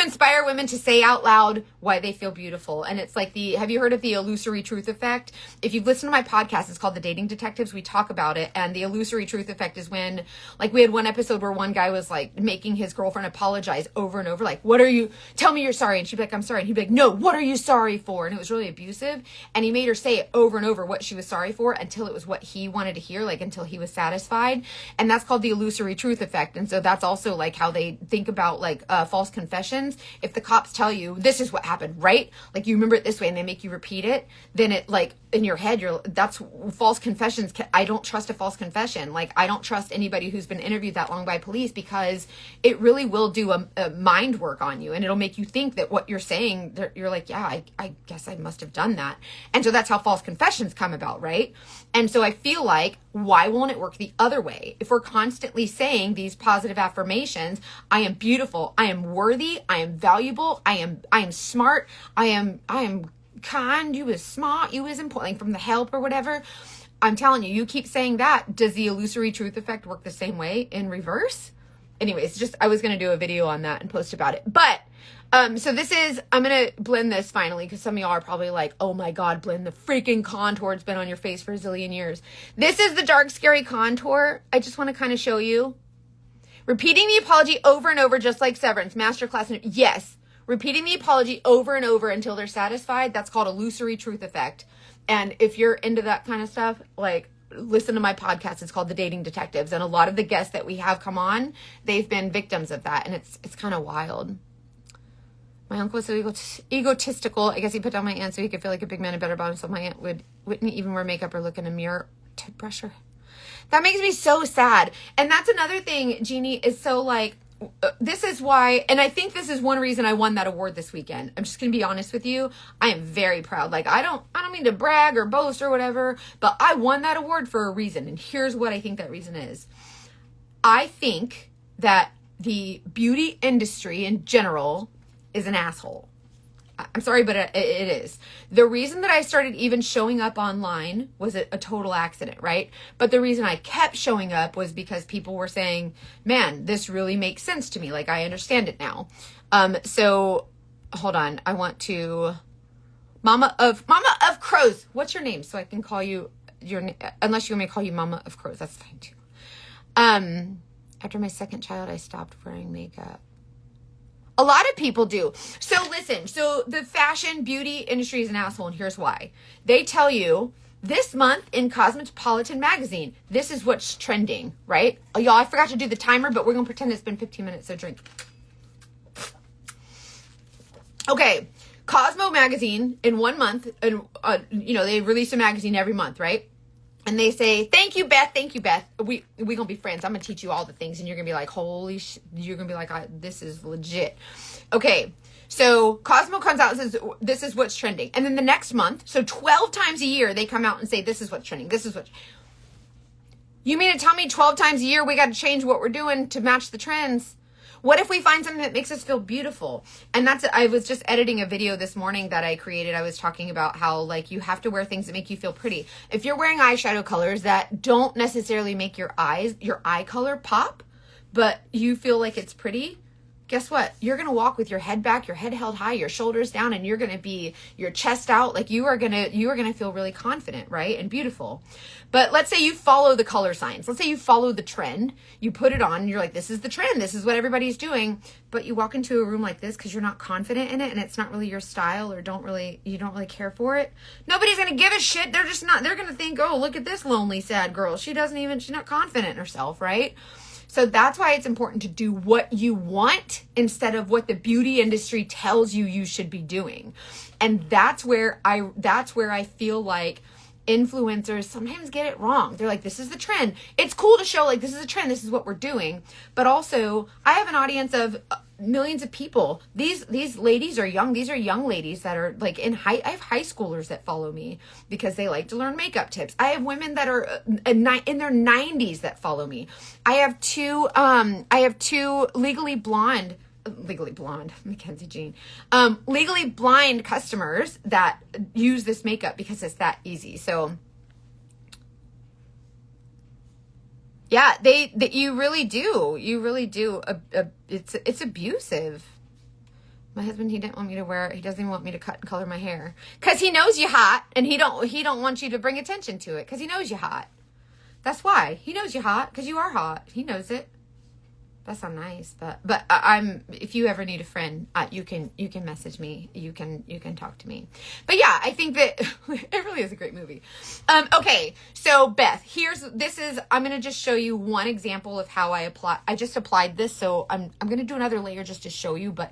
inspire women to say out loud why they feel beautiful. And it's like have you heard of the illusory truth effect? If you've listened to my podcast, it's called The Dating Detectives. We talk about it. And the illusory truth effect is when, like, we had one episode where one guy was like making his girlfriend apologize over and over, like, tell me you're sorry. And she'd be like, I'm sorry. And he'd be like, no, what are you sorry for? And it was really abusive. And he made her say it over and over what she was sorry for until it was what he wanted to hear, like until he was satisfied. And that's called the illusory truth effect. And so that's also like how they think about like false confessions. If the cops tell you this is what happened, right? Like you remember it this way and they make you repeat it, then it like in your head, that's false confessions. I don't trust a false confession. Like I don't trust anybody who's been interviewed that long by police, because it really will do a mind work on you. And it'll make you think that what you're saying, you're like, yeah, I guess I must have done that. And so that's how false confessions come about, right? And so I feel like, why won't it work the other way? If we're constantly saying these positive affirmations, I am beautiful, I am worthy, I am valuable, I am smart, I am kind, you is smart, you is important, like from The Help or whatever. I'm telling you, you keep saying that. Does the illusory truth effect work the same way in reverse? Anyways, I was going to do a video on that and post about it. But so I'm going to blend this finally, because some of y'all are probably like, oh my God, blend the freaking contour. It's been on your face for a zillion years. This is the dark, scary contour. I just want to kind of show you. Repeating the apology over and over, just like Severance, masterclass. Yes. Repeating the apology over and over until they're satisfied. That's called illusory truth effect. And if you're into that kind of stuff, like, listen to my podcast. It's called The Dating Detectives. And a lot of the guests that we have come on, they've been victims of that. And it's kind of wild. My uncle was so egotistical. I guess he put down my aunt so he could feel like a big man and better about himself. My aunt wouldn't even wear makeup or look in a mirror to brush her. That makes me so sad. And that's another thing, Jeannie, is so like, this is why, and I think this is one reason I won that award this weekend. I'm just going to be honest with you. I am very proud. Like, I don't mean to brag or boast or whatever, but I won that award for a reason. And here's what I think that reason is. I think that the beauty industry in general is an asshole. I'm sorry, but it is. The reason that I started even showing up online was a total accident, right? But the reason I kept showing up was because people were saying, man, this really makes sense to me. Like, I understand it now. So hold on. I want to, Mama of Crows. What's your name? So I can call you unless you want me to call you Mama of Crows. That's fine too. After my second child, I stopped wearing makeup. A lot of people do. So listen, so the fashion beauty industry is an asshole, and here's why. They tell you this month in Cosmopolitan magazine, this is what's trending, right? Oh, y'all, I forgot to do the timer, but we're going to pretend it's been 15 minutes, so drink. Okay, Cosmo magazine in 1 month, and they release a magazine every month, right? and they say, thank you, Beth. Thank you, Beth. We gonna be friends. I'm gonna teach you all the things, and you're gonna be like, holy sh-. You're gonna be like, this is legit. Okay. So Cosmo comes out and says, this is what's trending. And then the next month, so 12 times a year, they come out and say, this is what's trending. This is what. You mean to tell me 12 times a year we got to change what we're doing to match the trends? What if we find something that makes us feel beautiful? And I was just editing a video this morning that I created. I was talking about how, like, you have to wear things that make you feel pretty. If you're wearing eyeshadow colors that don't necessarily make your eye color pop, but you feel like it's pretty, guess what? You're going to walk with your head back, your head held high, your shoulders down, and you're going to be your chest out. Like you are going to feel really confident, right? And beautiful. But let's say you follow the color signs. Let's say you follow the trend. You put it on and you're like, this is the trend. This is what everybody's doing. But you walk into a room like this because you're not confident in it and it's not really your style, or you don't really care for it. Nobody's going to give a shit. They're going to think, oh, look at this lonely, sad girl. She's not confident in herself, right? So that's why it's important to do what you want instead of what the beauty industry tells you should be doing. And that's where I feel like influencers sometimes get it wrong. They're like, this is the trend. It's cool to show like, this is a trend. This is what we're doing. But also I have an audience of millions of people. These ladies are young. These are young ladies that are like I have high schoolers that follow me because they like to learn makeup tips. I have women that are in their 90s that follow me. I have two legally blonde, Mackenzie Jean, legally blind customers that use this makeup because it's that easy. So yeah, you really do. It's abusive. My husband, he didn't want me to he doesn't even want me to cut and color my hair because he knows you hot, and he don't want you to bring attention to it because he knows you hot. That's why he knows you hot, because you are hot. He knows it. That's not nice, but if you ever need a friend, you can message me. You can talk to me. But yeah, I think that it really is a great movie. Okay, so Beth, I'm going to just show you one example of how I just applied this. So I'm going to do another layer just to show you, but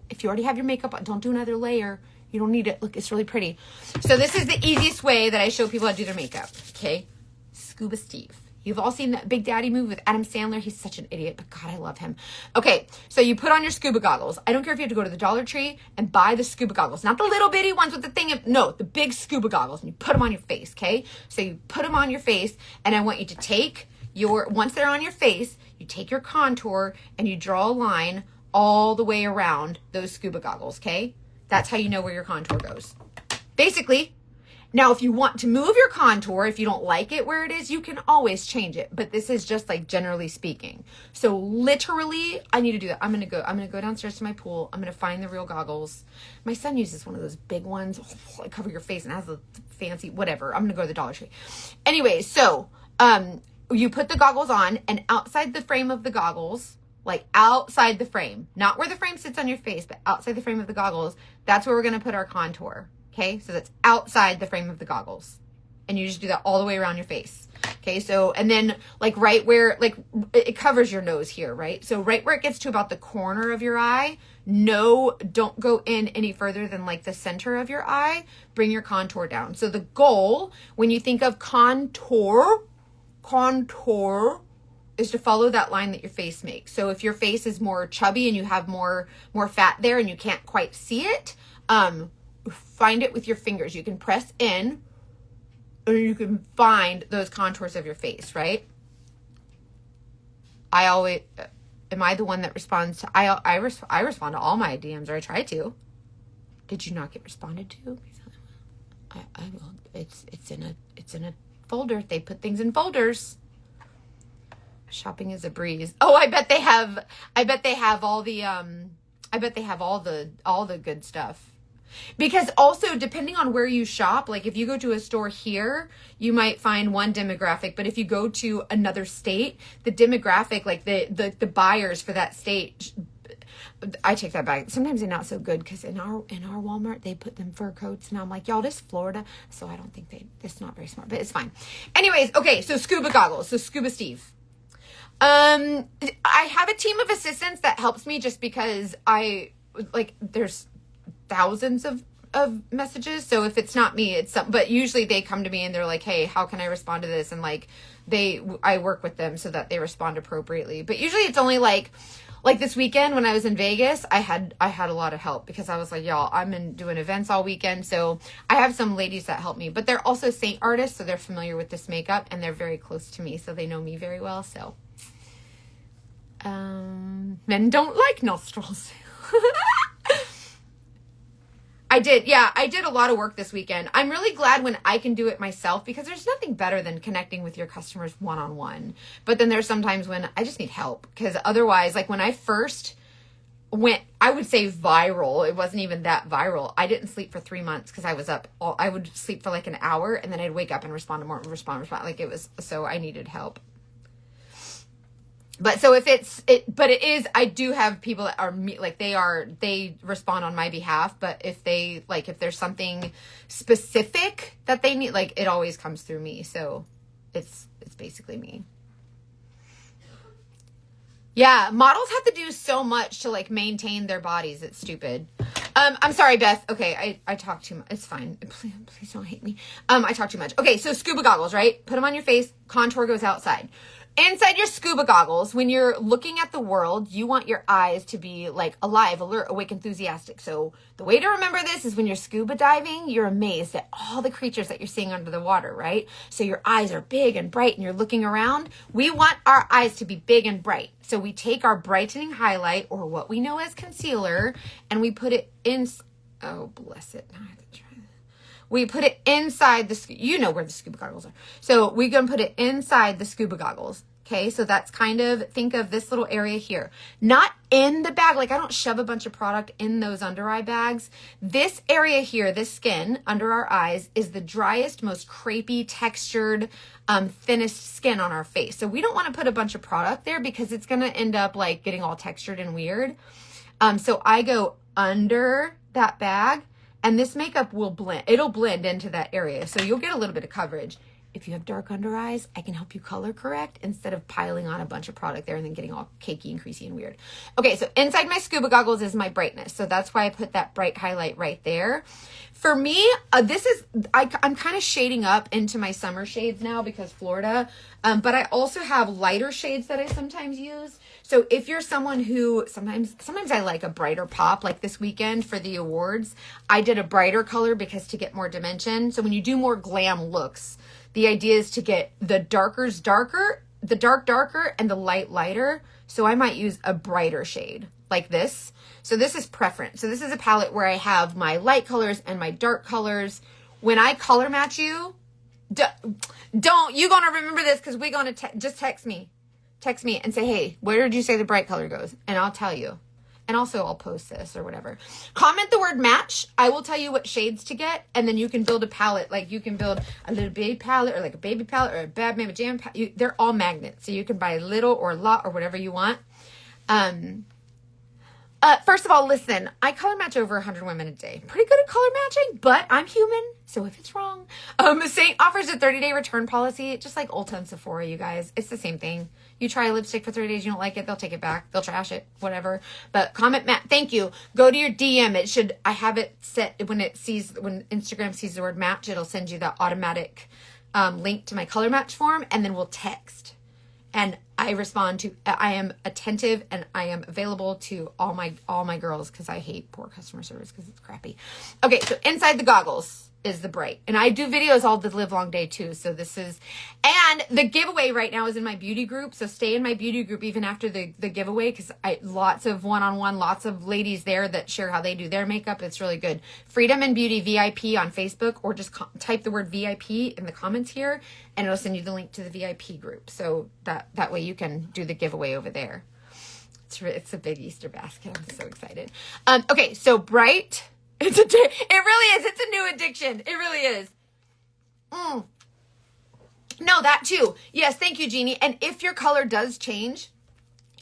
if you already have your makeup on, don't do another layer. You don't need it. Look, it's really pretty. So this is the easiest way that I show people how to do their makeup. Okay. Scuba Steve. You've all seen that Big Daddy movie with Adam Sandler. He's such an idiot, but God, I love him. Okay, so you put on your scuba goggles. I don't care if you have to go to the Dollar Tree and buy the scuba goggles. Not the little bitty ones with the thing. No, the big scuba goggles. And you put them on your face, okay? So you put them on your face, and I want you to take once they're on your face, you take your contour and you draw a line all the way around those scuba goggles, okay? That's how you know where your contour goes. Basically. Now, if you want to move your contour, if you don't like it where it is, you can always change it. But this is just like generally speaking. So literally, I need to do that. I'm going to go downstairs to my pool. I'm going to find the real goggles. My son uses one of those big ones. Oh, cover your face and has the fancy, whatever. I'm going to go to the Dollar Tree. Anyway, so you put the goggles on, and outside the frame of the goggles, like outside the frame, not where the frame sits on your face, but outside the frame of the goggles, that's where we're going to put our contour. Okay, so that's outside the frame of the goggles. And you just do that all the way around your face. Okay, so, and then like right where, like it covers your nose here, right? So right where it gets to about the corner of your eye, don't go in any further than like the center of your eye. Bring your contour down. So the goal, when you think of contour is to follow that line that your face makes. So if your face is more chubby and you have more fat there and you can't quite see it, find it with your fingers. You can press in, or you can find those contours of your face, right? Am I the one that responds to, I respond to all my DMs, or I try to. Did you not get responded to? I will. It's in a folder. They put things in folders. Shopping is a breeze. Oh, I bet they have all the good stuff. Because also, depending on where you shop, like if you go to a store here, you might find one demographic, but if you go to another state, the demographic, like the buyers for that state, I take that back. Sometimes they're not so good, because in our Walmart, they put them fur coats, and I'm like, y'all, this is Florida, so I don't think it's not very smart, but it's fine. Anyways, okay, so scuba goggles, so Scuba Steve. I have a team of assistants that helps me, just because there's thousands of of messages. So if it's not me, it's but usually they come to me and they're like, hey, how can I respond to this? And like I work with them so that they respond appropriately. But usually it's only like this weekend when I was in Vegas, I had a lot of help because I was like, y'all, doing events all weekend. So I have some ladies that help me, but they're also Saint artists. So they're familiar with this makeup and they're very close to me. So they know me very well. So, men don't like nostrils. I did a lot of work this weekend. I'm really glad when I can do it myself because there's nothing better than connecting with your customers one-on-one. But then there's sometimes when I just need help because otherwise, like when I first went, I would say viral. It wasn't even that viral. I didn't sleep for 3 months because I was up. I would sleep for like an hour and then I'd wake up and respond. Like it was, so I needed help. But so I do have people that are like, they respond on my behalf. But if there's something specific that they need, like it always comes through me. So it's basically me. Yeah. Models have to do so much to like maintain their bodies. It's stupid. I'm sorry, Beth. Okay. I talk too much. It's fine. Please don't hate me. I talk too much. Okay. So scuba goggles, right? Put them on your face. Contour goes outside. Inside your scuba goggles, when you're looking at the world, you want your eyes to be like alive, alert, awake, enthusiastic. So the way to remember this is when you're scuba diving, you're amazed at all the creatures that you're seeing under the water, right? So your eyes are big and bright and you're looking around. We want our eyes to be big and bright. So we take our brightening highlight or what we know as concealer and we put it in. Oh, bless it. We put it inside you know where the scuba goggles are. So we're going to put it inside the scuba goggles. Okay. So that's think of this little area here, not in the bag. Like I don't shove a bunch of product in those under eye bags. This area here, this skin under our eyes is the driest, most crepey textured, thinnest skin on our face. So we don't want to put a bunch of product there because it's going to end up like getting all textured and weird. So I go under that bag. And this makeup will blend. It'll blend into that area. So you'll get a little bit of coverage. If you have dark under eyes, I can help you color correct instead of piling on a bunch of product there and then getting all cakey and creasy and weird. Okay, so inside my scuba goggles is my brightness. So that's why I put that bright highlight right there. For me, I'm kind of shading up into my summer shades now because Florida. But I also have lighter shades that I sometimes use. So if you're someone who sometimes I like a brighter pop, like this weekend for the awards, I did a brighter color because to get more dimension. So when you do more glam looks, the idea is to get the darkers darker, the darker, and the lighter. So I might use a brighter shade like this. So this is preference. So this is a palette where I have my light colors and my dark colors. When I color match you, don't you gonna remember this because we're gonna just text me and say, hey, where did you say the bright color goes? And I'll tell you. And also I'll post this or whatever. Comment the word match. I will tell you what shades to get. And then you can build a palette. Like you can build a little baby palette or like a baby palette or a bad mama jam palette. They're all magnets. So you can buy a little or a lot or whatever you want. First of all, listen, I color match over 100 women a day. Pretty good at color matching, but I'm human. So if it's wrong, Saint offers a 30-day return policy, just like Ulta and Sephora, you guys. It's the same thing. You try a lipstick for 30 days, you don't like it, they'll take it back. They'll trash it, whatever. But comment Matt, thank you. Go to your DM. I have it set when Instagram sees the word match, it'll send you the automatic link to my color match form, and then we'll text. And I am attentive and I am available to all my girls because I hate poor customer service because it's crappy. Okay, so inside the goggles is the bright. And I do videos all the live long day too. So and the giveaway right now is in my beauty group. So stay in my beauty group even after the giveaway because lots of one-on-one, lots of ladies there that share how they do their makeup. It's really good. Freedom and Beauty VIP on Facebook, or just type the word VIP in the comments here and it'll send you the link to the VIP group. So that way you can do the giveaway over there. It's a big Easter basket. I'm so excited. Okay, so bright. It really is. It's a new addiction. It really is. No, that too. Yes, thank you, Jeannie. And if your color does change,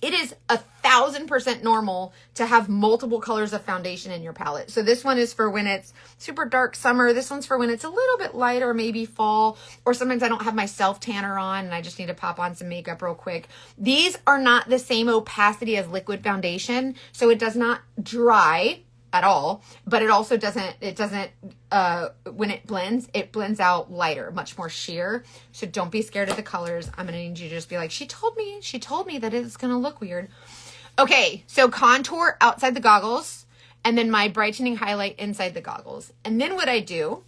it is 1,000% normal to have multiple colors of foundation in your palette. So this one is for when it's super dark summer. This one's for when it's a little bit lighter, maybe fall, or sometimes I don't have my self tanner on and I just need to pop on some makeup real quick. These are not the same opacity as liquid foundation, so it does not dry at all, but it also doesn't, when it blends out lighter, much more sheer. So don't be scared of the colors. I'm going to need you to just be like, she told me that it's going to look weird. Okay. So contour outside the goggles, and then my brightening highlight inside the goggles. And then what I do,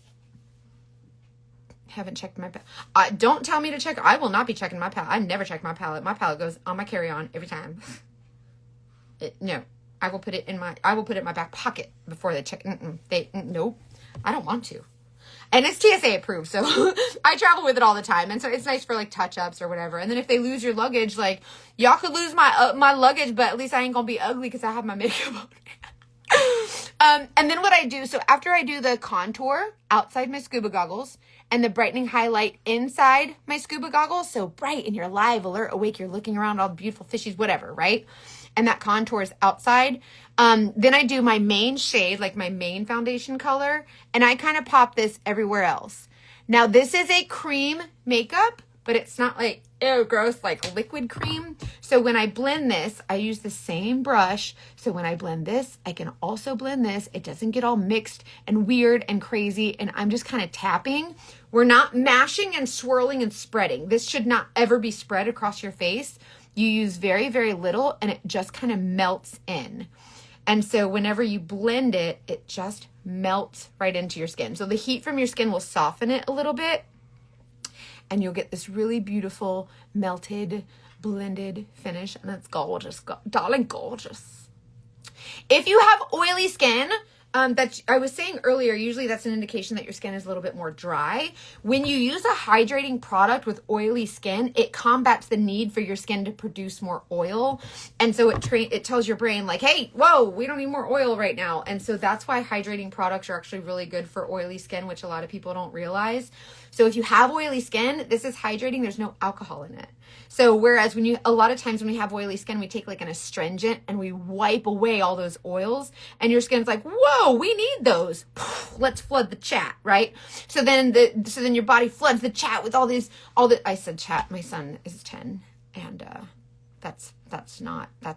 haven't checked my palette. Don't tell me to check. I will not be checking my palette. I never check my palette. My palette goes on my carry-on every time. No, I will put it in my back pocket before they check. Nope. I don't want to. And it's TSA approved, so I travel with it all the time. And so it's nice for like touch-ups or whatever. And then if they lose your luggage, like y'all could lose my luggage, but at least I ain't gonna be ugly because I have my makeup on. And then what I do, so after I do the contour outside my scuba goggles and the brightening highlight inside my scuba goggles, so bright and you're alive, alert, awake, you're looking around, all the beautiful fishies, whatever, right? And that contour is outside. Then I do my main shade, like my main foundation color, and I kind of pop this everywhere else. Now this is a cream makeup, but it's not like, ew, gross, like liquid cream. So when I blend this, I use the same brush. So when I blend this, I can also blend this. It doesn't get all mixed and weird and crazy. And I'm just kind of tapping. We're not mashing and swirling and spreading. This should not ever be spread across your face. You use very, very little and it just kind of melts in. And so whenever you blend it, it just melts right into your skin. So the heat from your skin will soften it a little bit. And you'll get this really beautiful, melted, blended finish. And it's gorgeous, darling, gorgeous. If you have oily skin, that I was saying earlier, usually that's an indication that your skin is a little bit more dry. When you use a hydrating product with oily skin, it combats the need for your skin to produce more oil. And so it tells your brain like, hey, whoa, we don't need more oil right now. And so that's why hydrating products are actually really good for oily skin, which a lot of people don't realize. So if you have oily skin, this is hydrating. There's no alcohol in it. So whereas a lot of times when we have oily skin, we take like an astringent and we wipe away all those oils and your skin's like, whoa, we need those. Let's flood the chat, right? So then your body floods the chat with I said chat, my son is 10 and, that's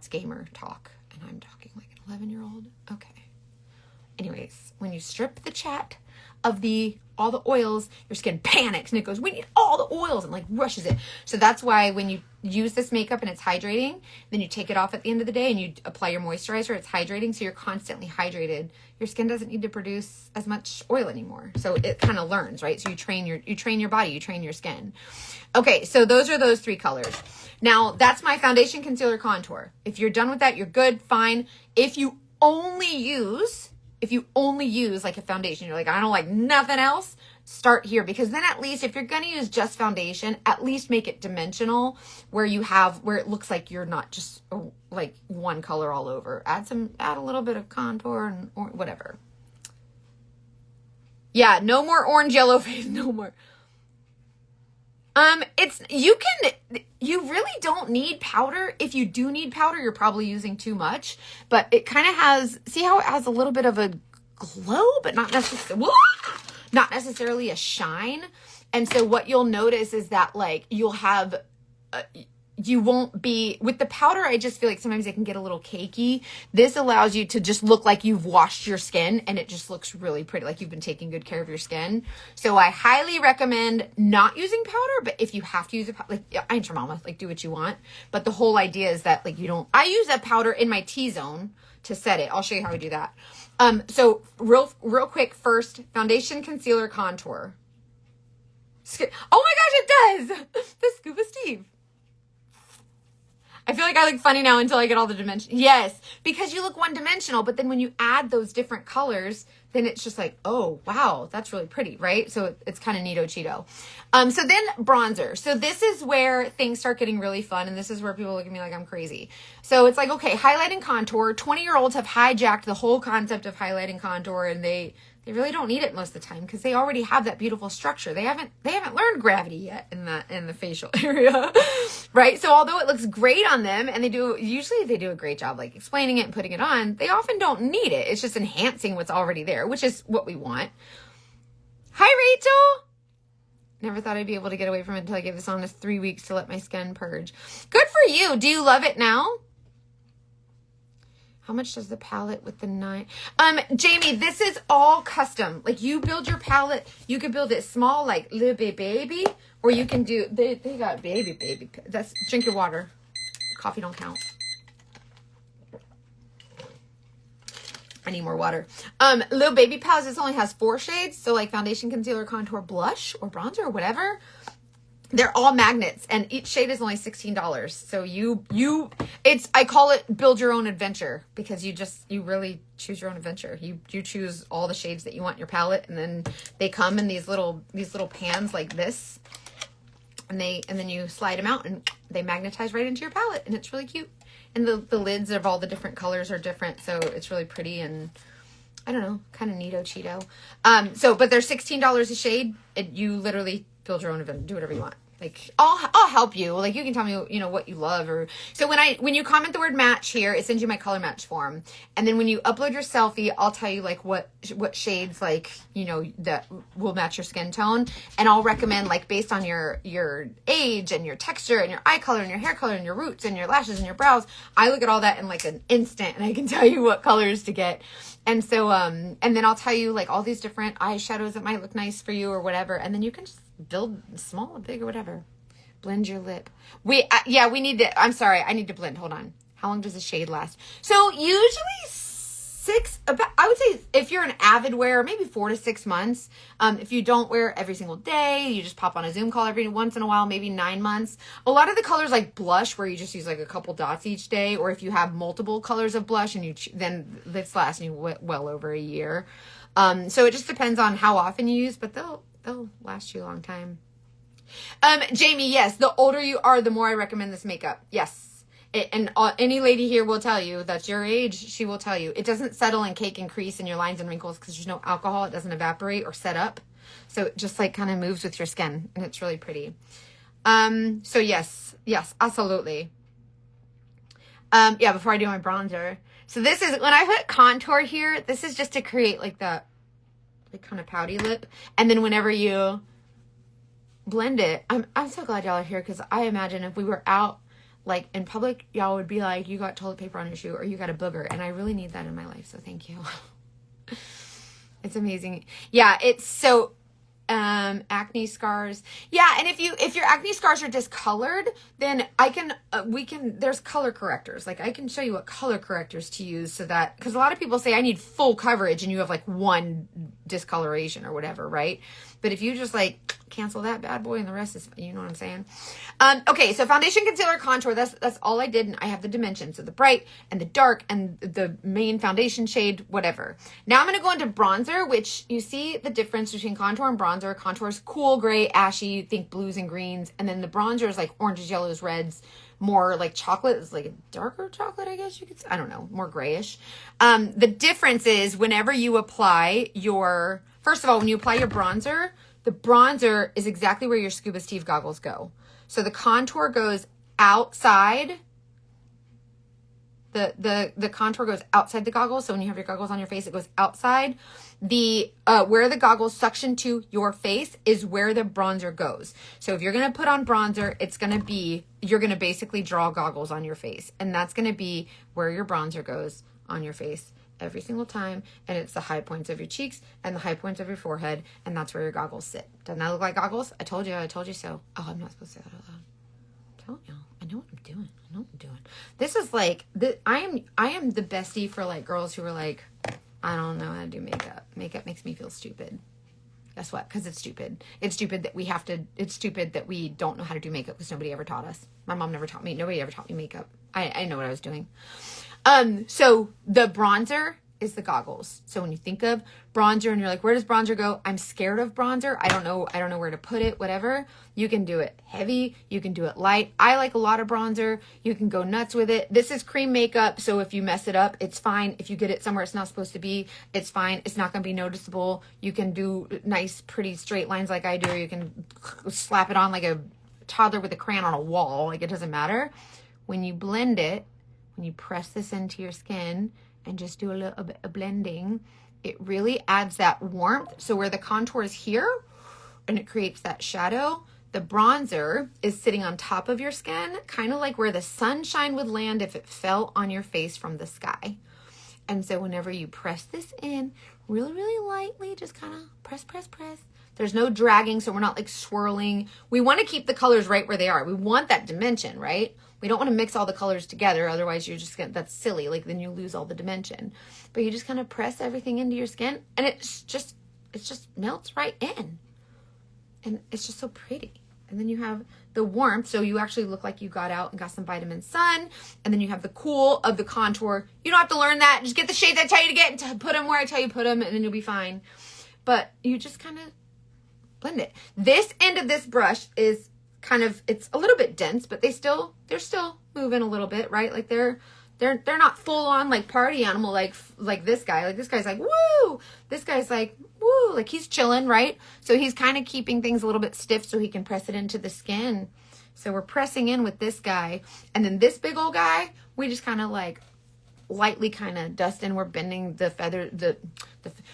gamer talk and I'm talking like an 11-year-old. Okay. Anyways, when you strip the chat of all the oils, your skin panics and it goes, we need all the oils, and like rushes it. So that's why when you use this makeup and it's hydrating, then you take it off at the end of the day and you apply your moisturizer, it's hydrating. So you're constantly hydrated. Your skin doesn't need to produce as much oil anymore. So it kind of learns, right? So you train your body, you train your skin. Okay. So those are those 3 colors. Now that's my foundation, concealer, contour. If you're done with that, you're good, fine. If you only use like a foundation, you're like, I don't like nothing else, start here. Because then at least if you're going to use just foundation, at least make it dimensional where it looks like you're not just like one color all over. Add a little bit of contour or whatever. Yeah, no more orange, yellow face, no more. You really don't need powder. If you do need powder, you're probably using too much, but it kind of see how it has a little bit of a glow, but not necessarily a shine. And so what you'll notice is that like you'll have, you won't be with the powder. I just feel like sometimes it can get a little cakey. This allows you to just look like you've washed your skin and it just looks really pretty, like you've been taking good care of your skin. So I highly recommend not using powder, but if you have to use it, like I ain't your mama, like do what you want. But the whole idea is that like I use a powder in my T-zone to set it. I'll show you how I do that. So real quick, first foundation, concealer, contour. Oh my gosh, it does. The Scuba Steve. I feel like I look funny now until I get all the dimension. Yes, because you look one-dimensional, but then when you add those different colors, then it's just like, oh, wow, that's really pretty, right? So it's kind of neato Cheeto. So then bronzer. So this is where things start getting really fun, and this is where people look at me like I'm crazy. So it's like, okay, highlight and contour. 20-year-olds have hijacked the whole concept of highlight and contour, and they really don't need it most of the time because they already have that beautiful structure. They haven't learned gravity yet in the facial area, right? So although it looks great on them and usually they do a great job like explaining it and putting it on, they often don't need it. It's just enhancing what's already there, which is what we want. Hi, Rachel. Never thought I'd be able to get away from it until I gave this on 3 weeks to let my skin purge. Good for you. Do you love it now? How much does the palette with the 9? Jamie, this is all custom. Like, you build your palette. You can build it small, like little baby, or you can do, they got baby. That's, drink your water. Coffee don't count. I need more water. Little baby palettes, this only has 4 shades. So like foundation, concealer, contour, blush, or bronzer, or whatever. They're all magnets, and each shade is only $16. So I call it build your own adventure, because you really choose your own adventure. You choose all the shades that you want in your palette, and then they come in these little pans like this, and then you slide them out and they magnetize right into your palette, and it's really cute. And the lids of all the different colors are different, so it's really pretty, and I don't know, kind of neato Cheeto. But they're $16 a shade, and you literally build your own event, do whatever you want. Like, I'll help you. Like, you can tell me, what you love. Or so when you comment the word match here, it sends you my color match form. And then when you upload your selfie, I'll tell you like what shades, like, that will match your skin tone. And I'll recommend, like, based on your age and your texture and your eye color and your hair color and your roots and your lashes and your brows. I look at all that in like an instant, and I can tell you what colors to get. And so, and then I'll tell you like all these different eyeshadows that might look nice for you or whatever. And then you can just build small or big or whatever. Blend your lip. We need to, I'm sorry, I need to blend. Hold on. How long does a shade last? So usually I would say if you're an avid wearer, maybe 4 to 6 months. If you don't wear every single day, you just pop on a Zoom call every once in a while, maybe 9 months. A lot of the colors like blush, where you just use like a couple dots each day, or if you have multiple colors of blush, and then this lasts you well over a year. So it just depends on how often you use, but they'll last you a long time. Jamie, yes, the older you are, the more I recommend this makeup. Yes. Any lady here will tell you that's your age. She will tell you it doesn't settle and cake and crease in your lines and wrinkles because there's no alcohol. It doesn't evaporate or set up. So it just like kind of moves with your skin, and it's really pretty. So yes, absolutely. Before I do my bronzer. So this is, when I put contour here, this is just to create like that, like kind of pouty lip. And then whenever you blend it, I'm so glad y'all are here, because I imagine if we were out like in public, y'all would be like, you got toilet paper on your shoe or you got a booger. And I really need that in my life. So thank you. It's amazing. Yeah. It's so, acne scars. Yeah. And if your acne scars are discolored, then there's color correctors. Like I can show you what color correctors to use, so that, cause a lot of people say I need full coverage and you have like one discoloration or whatever. Right. But if you just like cancel that bad boy and the rest is, you know what I'm saying? Okay, so foundation, concealer, contour, that's all I did. And I have the dimensions, so the bright and the dark and the main foundation shade, whatever. Now I'm going to go into bronzer, which you see the difference between contour and bronzer. Contour is cool, gray, ashy, think blues and greens. And then the bronzer is like oranges, yellows, reds, more like chocolate. It's like a darker chocolate, I guess you could say. I don't know, more grayish. The difference is whenever you apply first of all, when you apply your bronzer, the bronzer is exactly where your scuba Steve goggles go. So the contour goes outside. The contour goes outside the goggles. So when you have your goggles on your face, it goes outside. Where the goggles suction to your face is where the bronzer goes. So if you're going to put on bronzer, you're going to basically draw goggles on your face. And that's going to be where your bronzer goes on your face every single time. And it's the high points of your cheeks and the high points of your forehead. And that's where your goggles sit. Doesn't that look like goggles? I told you so. Oh, I'm not supposed to say that out loud. I'm telling y'all, I know what I'm doing. This is like, I am the bestie for like girls who are like, I don't know how to do makeup. Makeup makes me feel stupid. Guess what? Because it's stupid. It's stupid that we don't know how to do makeup because nobody ever taught us. My mom never taught me. Nobody ever taught me makeup. I know what I was doing. So the bronzer is the goggles. So when you think of bronzer and you're like, where does bronzer go? I'm scared of bronzer. I don't know where to put it, whatever. You can do it heavy. You can do it light. I like a lot of bronzer. You can go nuts with it. This is cream makeup. So if you mess it up, it's fine. If you get it somewhere it's not supposed to be, it's fine. It's not going to be noticeable. You can do nice, pretty straight lines like I do. Or you can slap it on like a toddler with a crayon on a wall. Like it doesn't matter. When you blend it, when you press this into your skin and just do a little bit of blending, it really adds that warmth. So where the contour is here and it creates that shadow, the bronzer is sitting on top of your skin, kind of like where the sunshine would land if it fell on your face from the sky. And so whenever you press this in really, really lightly, just kind of press, press, press. There's no dragging, so we're not like swirling. We want to keep the colors right where they are. We want that dimension, right? We don't want to mix all the colors together. Otherwise, you're just that's silly. Like then you lose all the dimension. But you just kind of press everything into your skin and it just melts right in. And it's just so pretty. And then you have the warmth, so you actually look like you got out and got some vitamin sun. And then you have the cool of the contour. You don't have to learn that. Just get the shades I tell you to get and put them where I tell you to put them, and then you'll be fine. But you just kind of blend it. This end of this brush is kind of, it's a little bit dense, but they're still moving a little bit, right? Like they're not full on like party animal like this guy. Like this guy's like, woo! This guy's like, woo! Like he's chilling, right? So he's kind of keeping things a little bit stiff so he can press it into the skin. So we're pressing in with this guy. And then this big old guy, we just kind of like lightly kind of dust in. We're bending the feather,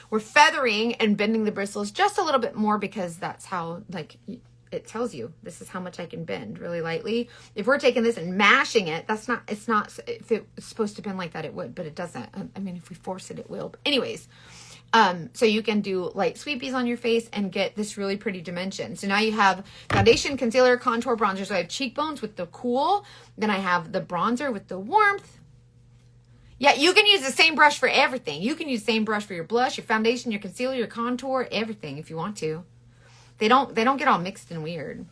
we're feathering and bending the bristles just a little bit more because that's how like it tells you this is how much I can bend really lightly. If we're taking this and mashing it, it's not, if it was supposed to bend like that, it would, but it doesn't. I mean, if we force it, it will. But anyways, so you can do light sweepies on your face and get this really pretty dimension. So now you have foundation, concealer, contour, bronzer. So I have cheekbones with the cool. Then I have the bronzer with the warmth. Yeah, you can use the same brush for everything. You can use the same brush for your blush, your foundation, your concealer, your contour, everything if you want to. They don't get all mixed and weird.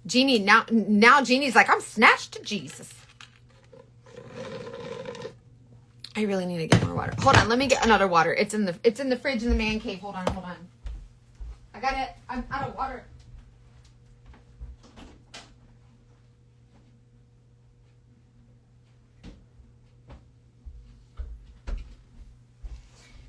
Jeannie, now Jeannie's like, I'm snatched to Jesus. I really need to get more water. Hold on, let me get another water. It's in the fridge in the man cave. Hold on. I got it. I'm out of water.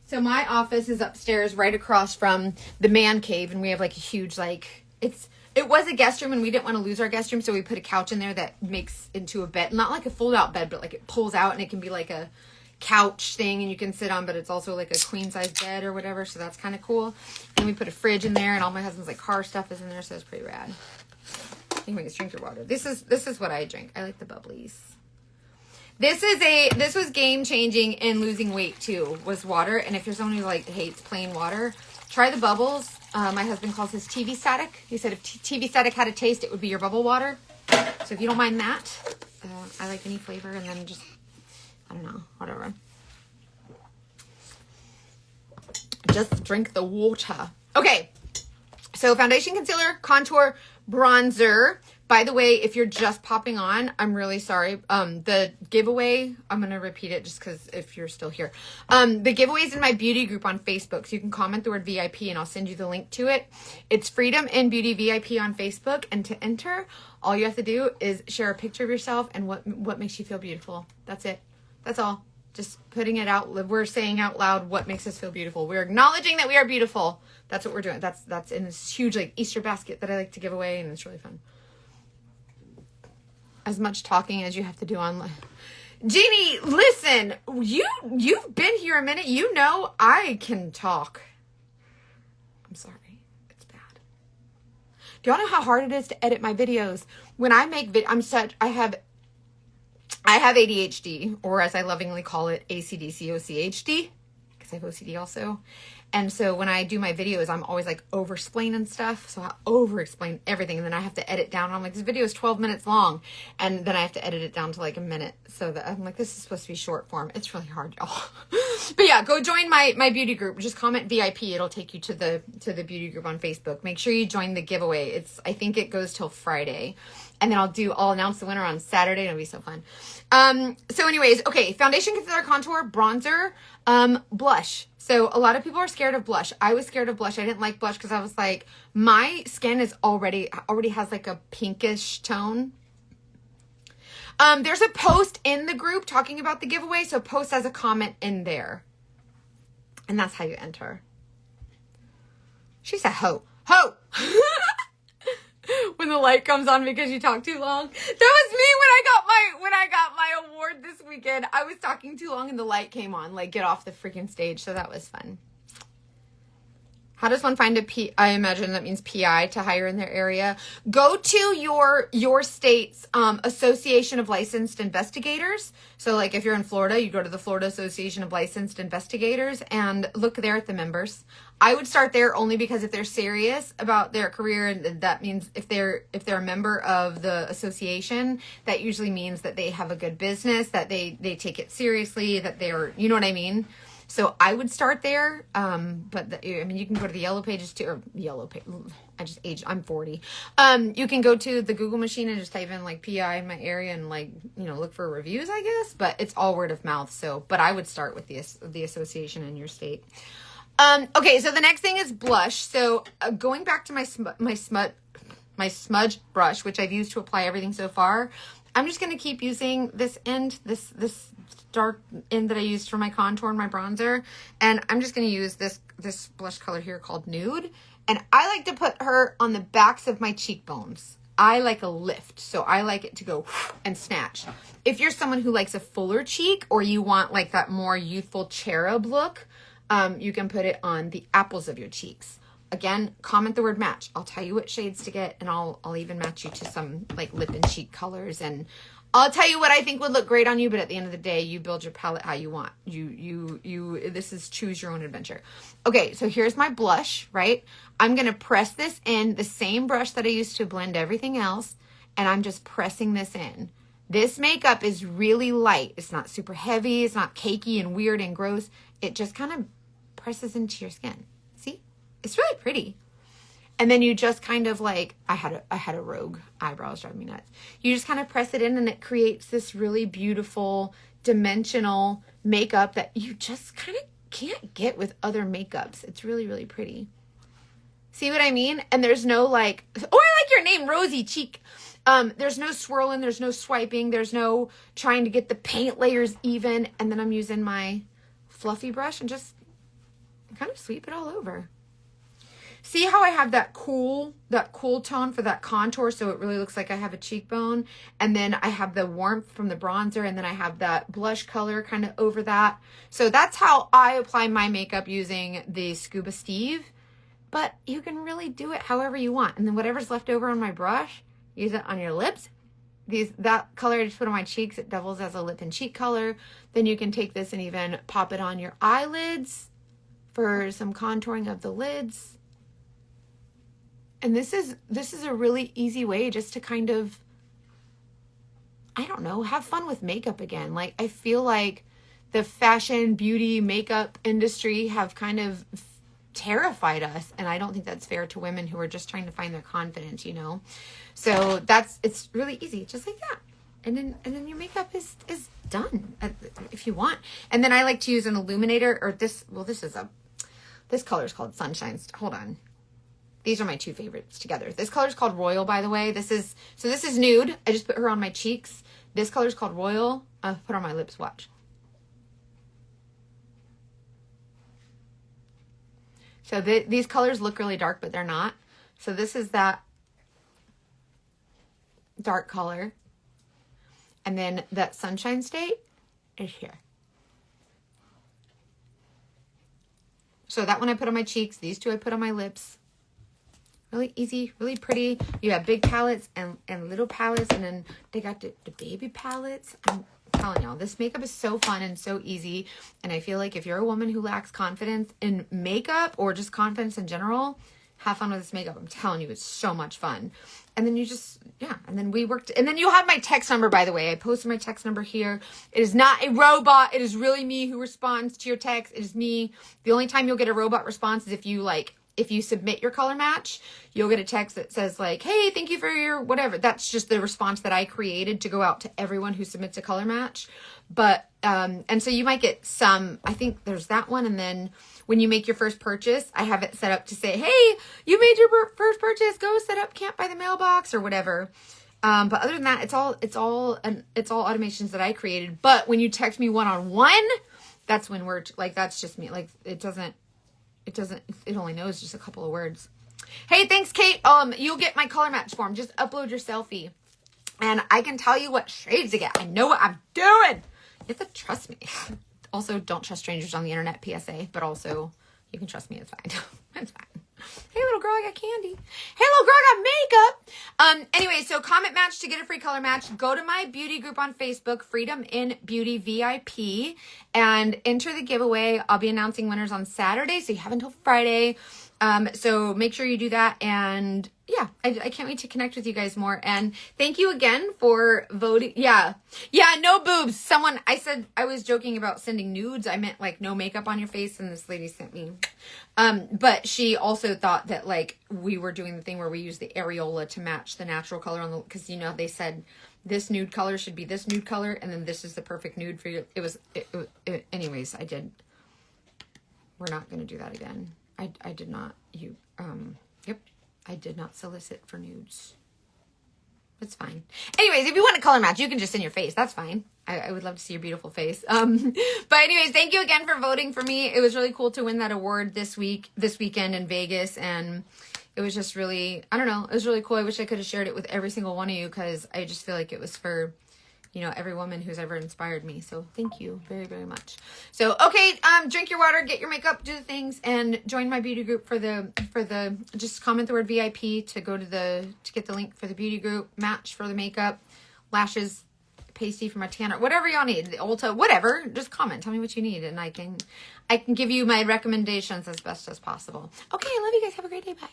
So my office is upstairs right across from the man cave, and we have like a huge it was a guest room and we didn't want to lose our guest room, so we put a couch in there that makes into a bed. Not like a fold out bed, but like it pulls out and it can be like a couch thing and you can sit on, but it's also like a queen size bed or whatever, so that's kind of cool. And we put a fridge in there and all my husband's like car stuff is in there, so it's pretty rad. Anyways, drink your water. This is what I drink. I like the bubblies. This was game changing in losing weight too, was water. And if you're someone who like hates plain water, try the bubbles. My husband calls this TV static. He said if TV static had a taste, it would be your bubble water. So if you don't mind that, I like any flavor, and then just, I don't know, whatever. Just drink the water. Okay. So foundation, concealer, contour, bronzer. By the way, if you're just popping on, I'm really sorry. The giveaway, I'm going to repeat it just because if you're still here. The giveaway is in my beauty group on Facebook. So you can comment the word VIP and I'll send you the link to it. It's Freedom in Beauty VIP on Facebook. And to enter, all you have to do is share a picture of yourself and what makes you feel beautiful. That's it. That's all. Just putting it out. We're saying out loud what makes us feel beautiful. We're acknowledging that we are beautiful. That's what we're doing. That's in this huge like Easter basket that I like to give away, and it's really fun. As much talking as you have to do online. Jeannie, listen, you've been here a minute. You know I can talk. I'm sorry. It's bad. Do y'all know how hard it is to edit my videos? When I make I have ADHD, or as I lovingly call it, ACDCOCHD, because I have OCD also. And so when I do my videos, I'm always like over-explaining stuff. So I over-explain everything. And then I have to edit down. I'm like, this video is 12 minutes long. And then I have to edit it down to like a minute. So that I'm like, this is supposed to be short form. It's really hard, y'all. But yeah, go join my beauty group. Just comment VIP. It'll take you to the beauty group on Facebook. Make sure you join the giveaway. I think it goes till Friday. And then I'll announce the winner on Saturday. It'll be so fun. So anyways, okay. Foundation, concealer, contour, bronzer, blush. So a lot of people are scared of blush. I was scared of blush. I didn't like blush because I was like, my skin is already has like a pinkish tone. There's a post in the group talking about the giveaway. So post as a comment in there. And that's how you enter. She said, ho. When the light comes on because you talk too long. That was me when I got my award this weekend. I was talking too long and the light came on. Like, get off the freaking stage. So that was fun. How does one find a P? I imagine that means PI, to hire in their area. Go to your state's Association of Licensed Investigators. So like if you're in Florida, you go to the Florida Association of Licensed Investigators and look there at the members. I would start there only because if they're serious about their career, and that means if they're a member of the association, that usually means that they have a good business, that they take it seriously, that they're, you know what I mean? So I would start there, but you can go to the yellow pages too, or yellow page. I just aged. I'm 40. You can go to the Google machine and just type in like PI in my area and like, look for reviews, I guess. But it's all word of mouth. So, but I would start with the association in your state. Okay, so the next thing is blush. So going back to my smudge brush, which I've used to apply everything so far, I'm just going to keep using this end, this dark end that I used for my contour and my bronzer. And I'm just going to use this blush color here called Nude. And I like to put her on the backs of my cheekbones. I like a lift, so I like it to go and snatch. If you're someone who likes a fuller cheek, or you want like that more youthful cherub look, you can put it on the apples of your cheeks. Again, comment the word match. I'll tell you what shades to get, and I'll even match you to some like lip and cheek colors, and I'll tell you what I think would look great on you. But at the end of the day, you build your palette how you want. This is choose your own adventure. Okay, so here's my blush, right? I'm gonna press this in the same brush that I used to blend everything else, and I'm just pressing this in. This makeup is really light. It's not super heavy. It's not cakey and weird and gross. It just kind of presses into your skin. See? It's really pretty. And then you just kind of like, I had a rogue eyebrows driving me nuts. You just kind of press it in and it creates this really beautiful dimensional makeup that you just kind of can't get with other makeups. It's really, really pretty. See what I mean? And there's no like, oh, I like your name, Rosy Cheek. There's no swirling, there's no swiping, there's no trying to get the paint layers even. And then I'm using my fluffy brush and just kind of sweep it all over. See how I have that cool tone for that contour, so it really looks like I have a cheekbone, and then I have the warmth from the bronzer, and then I have that blush color kind of over that. So that's how I apply my makeup using the Scuba Steve, but you can really do it however you want. And then whatever's left over on my brush, use it on your lips. That color I just put on my cheeks, it doubles as a lip and cheek color. Then you can take this and even pop it on your eyelids for some contouring of the lids. And this is a really easy way just to kind of, I don't know, have fun with makeup again. Like, I feel like the fashion, beauty, makeup industry have kind of terrified us. And I don't think that's fair to women who are just trying to find their confidence, So it's really easy, just like that. And then your makeup is done if you want. And then I like to use an illuminator, or this color is called Sunshine. Hold on. These are my two favorites together. This color is called Royal, by the way. This is Nude. I just put her on my cheeks. This color is called Royal. I'll put on my lips. Watch. So these colors look really dark, but they're not. So this is that dark color. And then that Sunshine State is here. So that one I put on my cheeks. These two I put on my lips. Really easy, really pretty. You have big palettes and little palettes, and then they got the baby palettes. I'm telling y'all, this makeup is so fun and so easy. And I feel like if you're a woman who lacks confidence in makeup or just confidence in general, have fun with this makeup. I'm telling you, it's so much fun. And then you just, and then we worked. And then you have my text number, by the way. I posted my text number here. It is not a robot. It is really me who responds to your text. It is me. The only time you'll get a robot response is if you submit your color match, you'll get a text that says like, hey, thank you for your whatever. That's just the response that I created to go out to everyone who submits a color match. But, and so you might get some, I think there's that one. And then when you make your first purchase, I have it set up to say, hey, you made your first purchase, go set up Can't Buy the Mailbox or whatever. But other than that, it's all automations that I created. But when you text me one-on-one, that's when we're like, that's just me. Like it only knows just a couple of words. Hey, thanks, Kate. You'll get my color match form. Just upload your selfie and I can tell you what shades to get. I know what I'm doing. You have to trust me. Also, don't trust strangers on the internet, PSA, but also You can trust me. It's fine. It's fine. Hey, little girl, I got candy. Hey, little girl, I got makeup. Anyway, so comment match to get a free color match. Go to my beauty group on Facebook, Freedom in Beauty VIP, and enter the giveaway. I'll be announcing winners on Saturday, so you have until Friday. So make sure you do that. And yeah, I can't wait to connect with you guys more. And thank you again for voting. Yeah, no boobs. Someone, I said, I was joking about sending nudes. I meant like no makeup on your face. And this lady sent me, but she also thought that like we were doing the thing where we use the areola to match the natural color on the, cause you know, they said this nude color should be this nude color. And then this is the perfect nude for you. Anyways, we're not going to do that again. I did not, yep, I did not solicit for nudes. It's fine. Anyways, if you want a color match, you can just send your face. That's fine. I would love to see your beautiful face. But anyways, thank you again for voting for me. It was really cool to win that award this weekend in Vegas. And it was just really, I don't know, it was really cool. I wish I could have shared it with every single one of you because I just feel like it was for, you know, every woman who's ever inspired me. So thank you very, very much. So, okay, drink your water, get your makeup, do the things, and join my beauty group for the, just comment the word VIP to go to to get the link for the beauty group, match for the makeup, lashes, pasty for my tanner, whatever y'all need, the Ulta, whatever, just comment, tell me what you need, and I can give you my recommendations as best as possible. Okay, I love you guys. Have a great day. Bye.